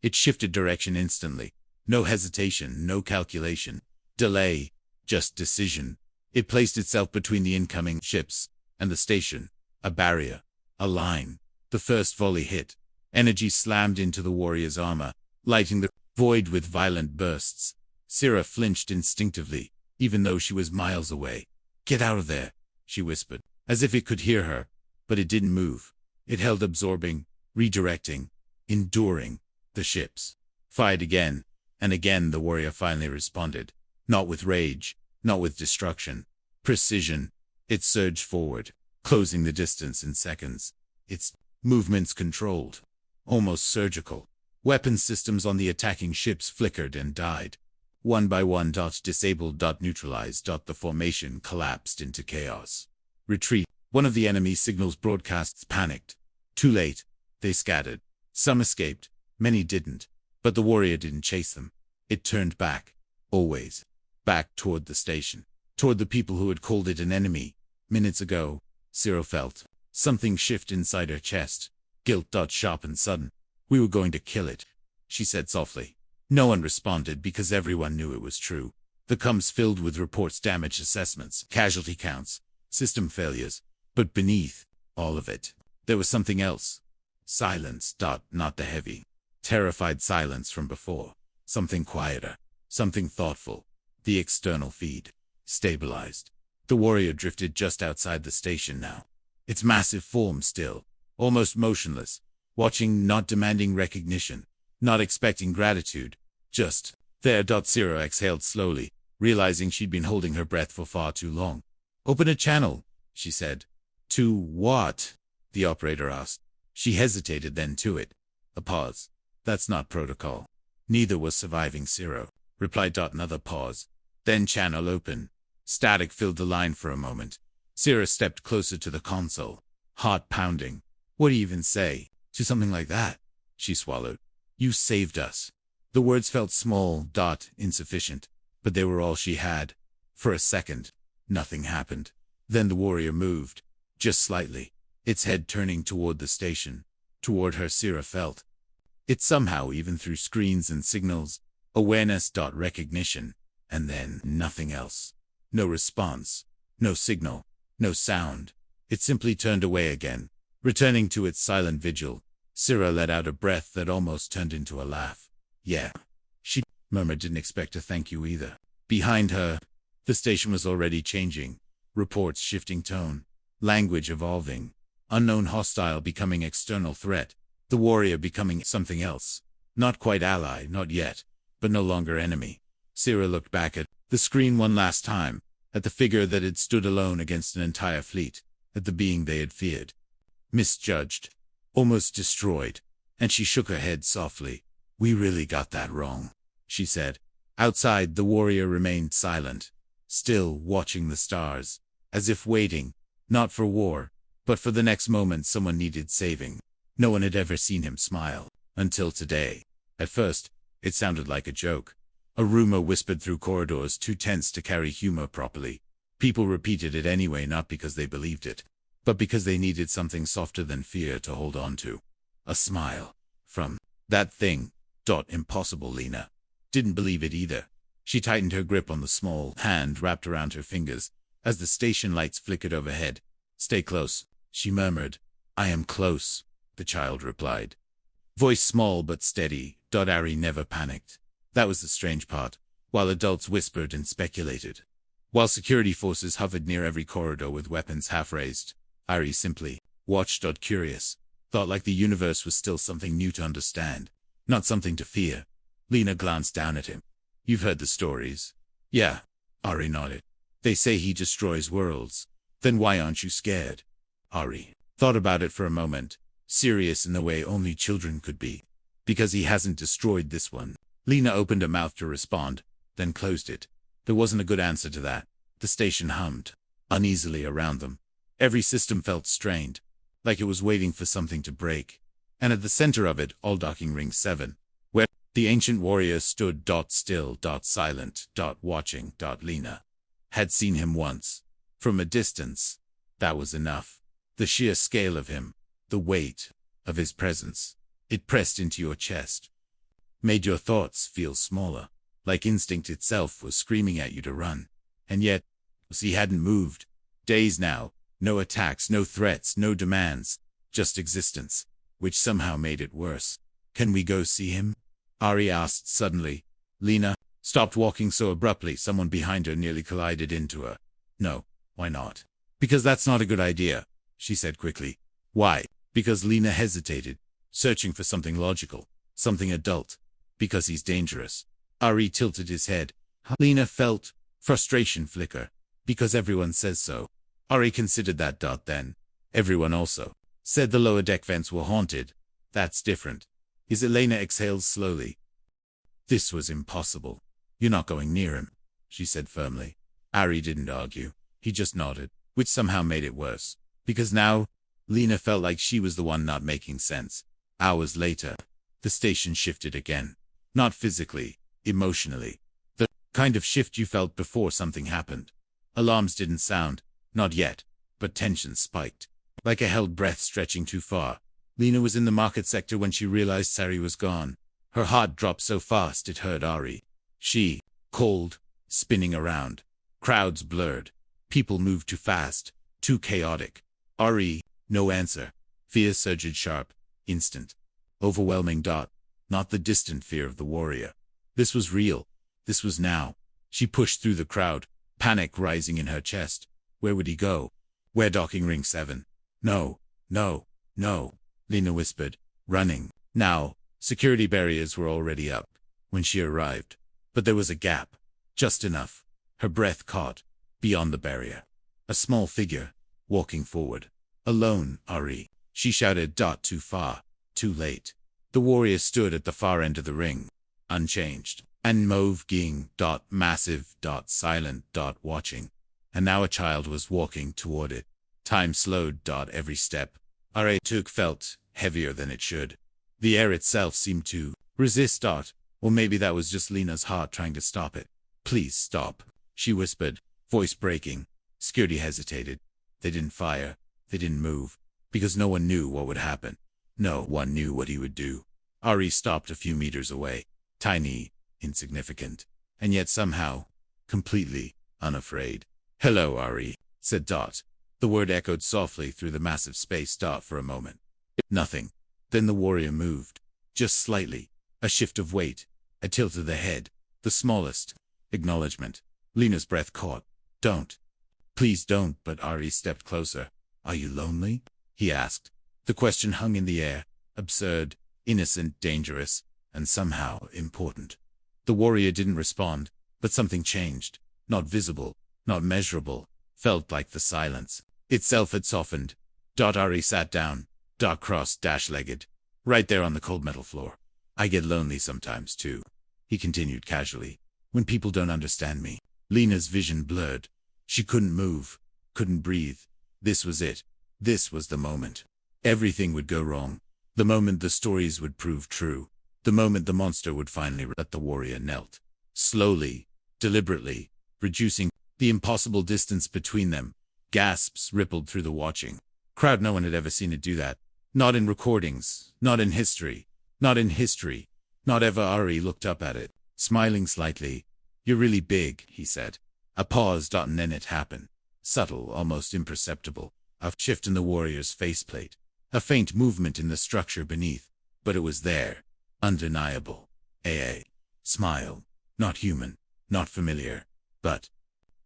It shifted direction instantly. No hesitation, no calculation. Delay. Just decision. It placed itself between the incoming ships and the station. A barrier. A line. The first volley hit. Energy slammed into the warrior's armor, lighting the void with violent bursts. Sira flinched instinctively, even though she was miles away. Get out of there, she whispered, as if it could hear her. But it didn't move. It held, absorbing, redirecting, enduring. The ships fired again, and again. The warrior finally responded. Not with rage, not with destruction. Precision. It surged forward, closing the distance in seconds. Its movements controlled. Almost surgical. Weapon systems on the attacking ships flickered and died. One by one. Disabled. Neutralized. The formation collapsed into chaos. Retreat. One of the enemy signals broadcasts panicked. Too late. They scattered. Some escaped. Many didn't. But the warrior didn't chase them. It turned back. Always. Back toward the station. Toward the people who had called it an enemy. Minutes ago, Sira felt something shift inside her chest. Guilt. Sharp and sudden. We were going to kill it, she said softly. No one responded because everyone knew it was true. The comms filled with reports, damage assessments, casualty counts, system failures. But beneath all of it, there was something else. Silence. Not the heavy, terrified silence from before. Something quieter. Something thoughtful. The external feed stabilized. The warrior drifted just outside the station now. Its massive form still, almost motionless, watching, not demanding recognition, not expecting gratitude, just there. Sira exhaled slowly, realizing she'd been holding her breath for far too long. Open a channel, she said. To what? The operator asked. She hesitated, then to it. A pause. That's not protocol. Neither was surviving Sira. replied. Another pause. Then channel open. Static filled the line for a moment. Syrah stepped closer to the console. Heart pounding. What do you even say to something like that? She swallowed. You saved us. The words felt small, insufficient, but they were all she had. For a second, nothing happened. Then the warrior moved, just slightly, its head turning toward the station. Toward her, Syrah felt it somehow, even through screens and signals. Awareness. Recognition. And then nothing else. No response. No signal. No sound. It simply turned away again, returning to its silent vigil. Syrah let out a breath that almost turned into a laugh. Yeah. She murmured. Didn't expect a thank you either. Behind her, the station was already changing. Reports shifting tone. Language evolving. Unknown hostile becoming external threat. The warrior becoming something else. Not quite ally, not yet, but no longer enemy. Syrah looked back at the screen one last time, at the figure that had stood alone against an entire fleet, at the being they had feared. Misjudged. Almost destroyed. And she shook her head softly. We really got that wrong, she said. Outside, the warrior remained silent, still watching the stars, as if waiting, not for war, but for the next moment someone needed saving. No one had ever seen him smile, until today. At first, it sounded like a joke. A rumor whispered through corridors too tense to carry humor properly. People repeated it anyway, not because they believed it, but because they needed something softer than fear to hold on to. A smile. From that thing. Impossible. Lena didn't believe it either. She tightened her grip on the small hand wrapped around her fingers, as the station lights flickered overhead. Stay close, she murmured. I am close, the child replied. Voice small but steady. Arin never panicked. That was the strange part. While adults whispered and speculated, while security forces hovered near every corridor with weapons half-raised, Arin simply watched. Curious. Thought like the universe was still something new to understand, not something to fear. Lena glanced down at him. You've heard the stories. Yeah. Arin nodded. They say he destroys worlds. Then why aren't you scared? Arin thought about it for a moment, serious in the way only children could be. Because he hasn't destroyed this one. Lena opened her mouth to respond, then closed it. There wasn't a good answer to that. The station hummed uneasily around them. Every system felt strained, like it was waiting for something to break. And at the center of it, all docking ring 7, where the ancient warrior stood. Still. Silent. Watching. Lena had seen him once. From a distance. That was enough. The sheer scale of him, the weight of his presence, it pressed into your chest. Made your thoughts feel smaller, like instinct itself was screaming at you to run. And yet, he hadn't moved. Days now, no attacks, no threats, no demands, just existence, which somehow made it worse. Can we go see him? Arin asked suddenly. Lena stopped walking so abruptly someone behind her nearly collided into her. No, why not? Because that's not a good idea, she said quickly. Why? Because Lena hesitated, searching for something logical, something adult. Because he's dangerous. Arin tilted his head. Lena felt frustration flicker. Because everyone says so. Arin considered that. Then everyone also said the lower deck vents were haunted. That's different. Lena exhaled slowly. This was impossible. You're not going near him, she said firmly. Arin didn't argue. He just nodded, which somehow made it worse. Because now, Lena felt like she was the one not making sense. Hours later, the station shifted again. Not physically, emotionally. The kind of shift you felt before something happened. Alarms didn't sound, not yet, but tension spiked. Like a held breath stretching too far. Lena was in the market sector when she realized Sari was gone. Her heart dropped so fast it hurt Arin. She, cold, spinning around. Crowds blurred. People moved too fast, too chaotic. Arin, no answer. Fear surged sharp, instant. Overwhelming. Not the distant fear of the warrior. This was real. This was now. She pushed through the crowd, panic rising in her chest. Where would he go? Where? Docking ring 7. No, no, no, Lena whispered, running. Now, security barriers were already up when she arrived. But there was a gap. Just enough. Her breath caught. Beyond the barrier. A small figure, walking forward. Alone, Arin. She shouted. Too far. Too late. The warrior stood at the far end of the ring, unchanged. And mauve ging, massive, silent, watching. And now a child was walking toward it. Time slowed, every step Arin took felt heavier than it should. The air itself seemed to resist, or maybe that was just Lena's heart trying to stop it. Please stop, she whispered, voice breaking. Security hesitated. They didn't fire. They didn't move. Because no one knew what would happen. No one knew what he would do. Arin stopped a few meters away. Tiny, insignificant, and yet somehow, completely unafraid. Hello, Arin, said Dot. The word echoed softly through the massive space. For a moment. Nothing. Then the warrior moved. Just slightly. A shift of weight. A tilt of the head. The smallest acknowledgement. Lena's breath caught. Don't. Please don't. But Arin stepped closer. Are you lonely? He asked. The question hung in the air. Absurd, innocent, dangerous, and somehow important. The warrior didn't respond, but something changed. Not visible, not measurable. Felt like the silence itself had softened. Arin sat down. Crossed, dash-legged. Right there on the cold metal floor. I get lonely sometimes too. He continued casually. When people don't understand me. Lena's vision blurred. She couldn't move. Couldn't breathe. This was it. This was the moment. Everything would go wrong. The moment the stories would prove true. The moment the monster would finally let the warrior knelt. Slowly, deliberately, reducing the impossible distance between them. Gasps rippled through the watching crowd. No one had ever seen it do that. Not in recordings. Not in history. Not in history. Not ever. Arin looked up at it, smiling slightly. You're really big, he said. A pause. And then it happened. Subtle, almost imperceptible. A shift in the warrior's faceplate. A faint movement in the structure beneath. But it was there. Undeniable. A smile. Not human. Not familiar. But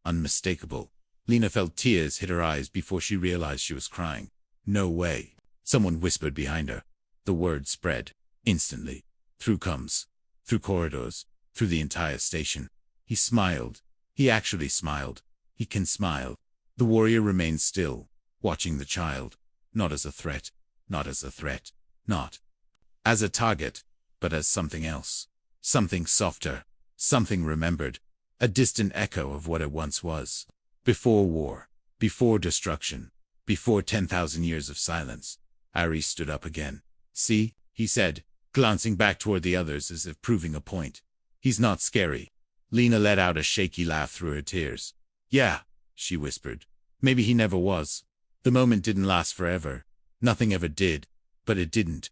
unmistakable. Lena felt tears hit her eyes before she realized she was crying. No way. Someone whispered behind her. The word spread. Instantly. Through coms. Through corridors. Through the entire station. He smiled. He actually smiled. He can smile. The warrior remained still, watching the child. Not as a threat. Not as a threat. Not as a target, but as something else. Something softer. Something remembered. A distant echo of what it once was. Before war. Before destruction. Before 10,000 years of silence. Arin stood up again. See, he said, glancing back toward the others as if proving a point. He's not scary. Lena let out a shaky laugh through her tears. Yeah, she whispered. Maybe he never was. The moment didn't last forever. Nothing ever did. But it didn't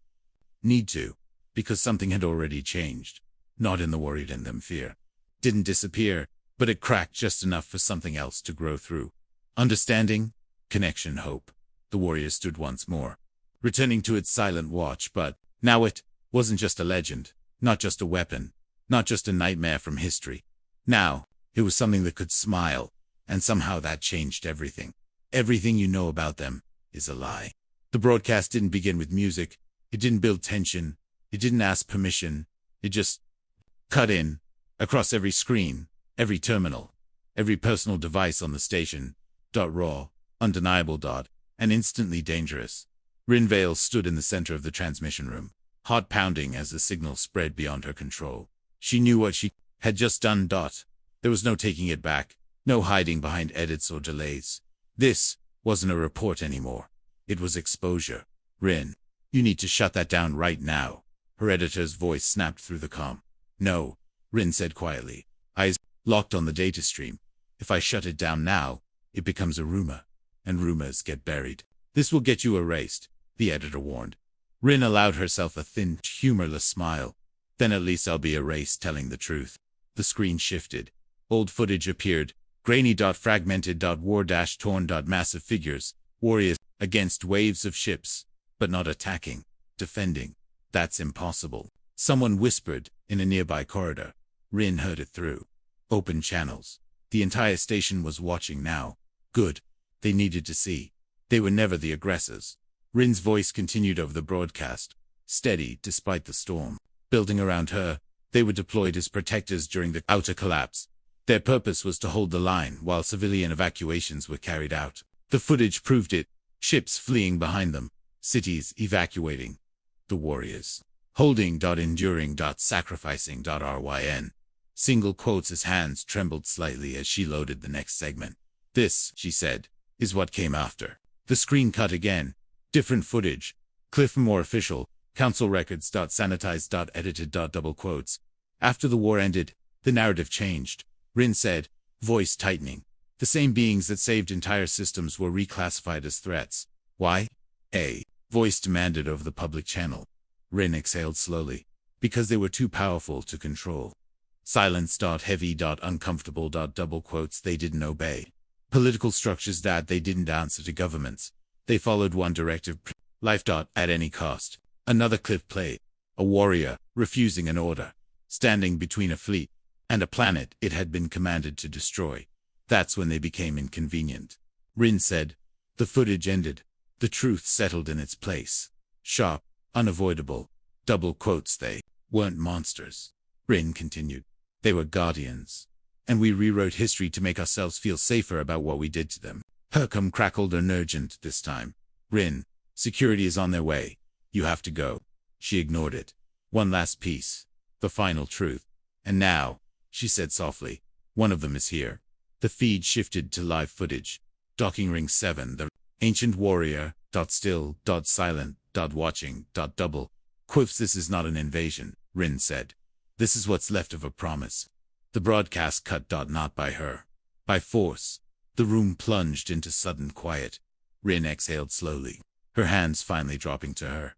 need to. Because something had already changed. Not in the worried in them fear. Didn't disappear, but it cracked just enough for something else to grow through. Understanding, connection, hope. The warrior stood once more, returning to its silent watch, but now it wasn't just a legend, not just a weapon, not just a nightmare from history. Now, it was something that could smile, and somehow that changed everything. Everything you know about them is a lie. The broadcast didn't begin with music, it didn't build tension, it didn't ask permission, it just cut in, across every screen, every terminal, every personal device on the station. Raw, undeniable. And instantly dangerous. Rinvale stood in the center of the transmission room, heart pounding as the signal spread beyond her control. She knew what she had just done. There was no taking it back, no hiding behind edits or delays. This wasn't a report anymore. It was exposure. Rin, you need to shut that down right now. Her editor's voice snapped through the comm. No, Rin said quietly, eyes locked on the data stream. If I shut it down now, it becomes a rumor, and rumors get buried. This will get you erased, the editor warned. Rin allowed herself a thin, humorless smile. Then at least I'll be erased telling the truth. The screen shifted. Old footage appeared. Grainy. Fragmented. War-torn. Massive figures. Warriors against waves of ships. But not attacking. Defending. That's impossible. Someone whispered in a nearby corridor. Rin heard it through open channels. The entire station was watching now. Good. They needed to see. They were never the aggressors. Rin's voice continued over the broadcast, steady despite the storm. Building around her, they were deployed as protectors during the outer collapse. Their purpose was to hold the line while civilian evacuations were carried out. The footage proved it. Ships fleeing behind them. Cities evacuating. The warriors. Holding. Enduring. Sacrificing. Ryn. Single quotes. His hands trembled slightly as she loaded the next segment. This, she said, is what came after. The screen cut again. Different footage. Cliff more official. Council records. Sanitized. Edited. Double quotes. After the war ended, the narrative changed. Rin said, voice tightening. The same beings that saved entire systems were reclassified as threats. Why? A voice demanded over the public channel. Rin exhaled slowly. Because they were too powerful to control. Silence. Heavy. Uncomfortable. Double quotes. They didn't obey. Political structures. They didn't answer to governments. They followed one directive. Life. At any cost. Another clip played. A warrior, refusing an order. Standing between a fleet and a planet it had been commanded to destroy. That's when they became inconvenient. Rin said. The footage ended. The truth settled in its place. Sharp, unavoidable. Double quotes. They weren't monsters. Rin continued. They were guardians. And we rewrote history to make ourselves feel safer about what we did to them. Hercom crackled urgent this time. Rin, security is on their way. You have to go. She ignored it. One last piece. The final truth. And now, she said softly, one of them is here. The feed shifted to live footage. Docking ring 7. The ancient warrior. Still. Silent. Watching. Double. Quotes. This is not an invasion, Rin said. This is what's left of a promise. The broadcast cut. Not by her. By force. The room plunged into sudden quiet. Rin exhaled slowly, her hands finally dropping to her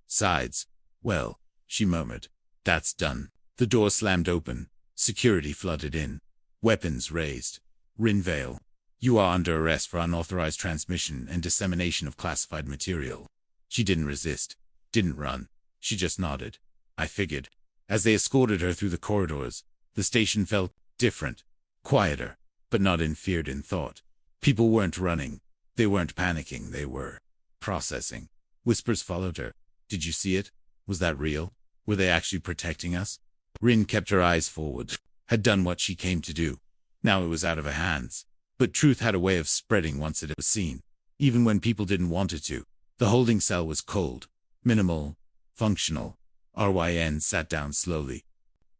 sides. Well, she murmured. That's done. The door slammed open. Security flooded in. Weapons raised. Rin Vale. You are under arrest for unauthorized transmission and dissemination of classified material. She didn't resist. Didn't run. She just nodded. I figured. As they escorted her through the corridors, the station felt different. Quieter, but not feared in thought. People weren't running. They weren't panicking. They were processing. Whispers followed her. Did you see it? Was that real? Were they actually protecting us? Rin kept her eyes forward. Had done what she came to do. Now it was out of her hands. But truth had a way of spreading once it was seen. Even when people didn't want it to. The holding cell was cold. Minimal. Functional. Ryn sat down slowly,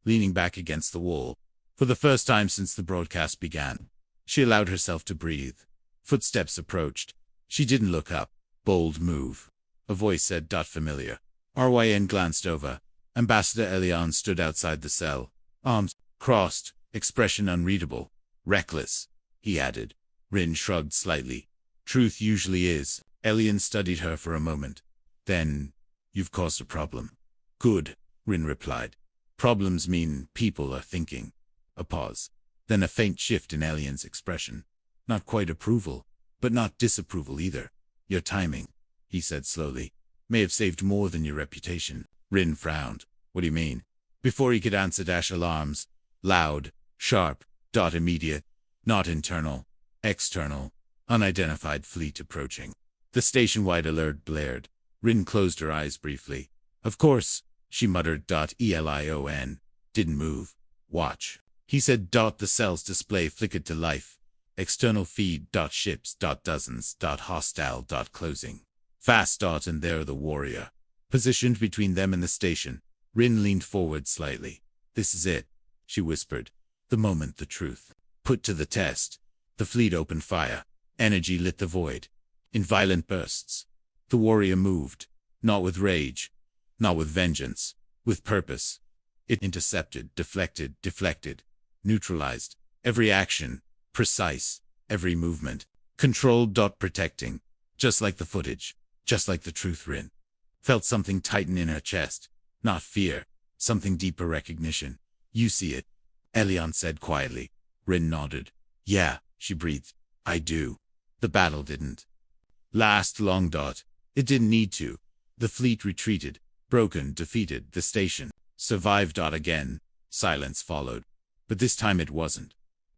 leaning back against the wall. For the first time since the broadcast began, she allowed herself to breathe. Footsteps approached. She didn't look up. Bold move. A voice said. Familiar. Ryn glanced over. Ambassador Elion stood outside the cell, arms crossed, expression unreadable. Reckless, he added. Rin shrugged slightly. Truth usually is. Elion studied her for a moment. Then, you've caused a problem. Good, Rin replied. Problems mean people are thinking. A pause. Then a faint shift in Elion's expression. Not quite approval, but not disapproval either. Your timing, he said slowly, may have saved more than your reputation. Rin frowned. What do you mean? Before he could answer, alarms. Loud, sharp, immediate, not internal, external, unidentified fleet approaching. The station-wide alert blared. Rin closed her eyes briefly. Of course, she muttered. Elion. Didn't move. Watch. He said. The cell's display flickered to life. External feed. Ships. Dozens. Hostile. Closing. Fast. And there the warrior. Positioned between them and the station. Rin leaned forward slightly. This is it, she whispered. The moment the truth put to the test. The fleet opened fire. Energy lit the void. In violent bursts. The warrior moved. Not with rage. Not with vengeance. With purpose. It intercepted, deflected, neutralized. Every action. Precise. Every movement. Controlled. Protecting. Just like the footage. Just like the truth. Rin felt something tighten in her chest. Not fear. Something deeper. Recognition. You see it, Elion said quietly. Rin nodded. Yeah, she breathed. I do. The battle didn't last long. It didn't need to. The fleet retreated. Broken, defeated. The station survived. Again, silence followed. But this time it wasn't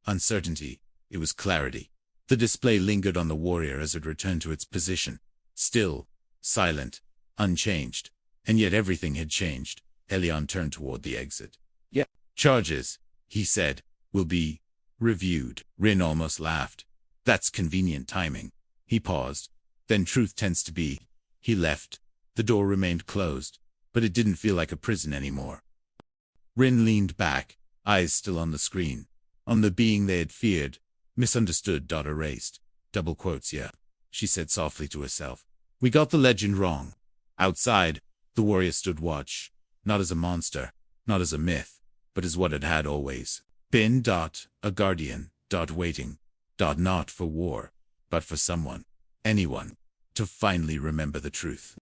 uncertainty. It was clarity. The display lingered on the warrior as it returned to its position. Still, silent, unchanged. And yet everything had changed. Elion turned toward the exit. Yeah. Charges, he said, will be reviewed. Rin almost laughed. That's convenient timing. He paused. Then truth tends to be. He left. The door remained closed, but it didn't feel like a prison anymore. Rin leaned back, eyes still on the screen, on the being they had feared, misunderstood. Erased. Double quotes, yeah, she said softly to herself. We got the legend wrong. Outside, the warrior stood watch, not as a monster, not as a myth, but as what it had always been. A guardian. Waiting. Not for war, but for someone, anyone, to finally remember the truth.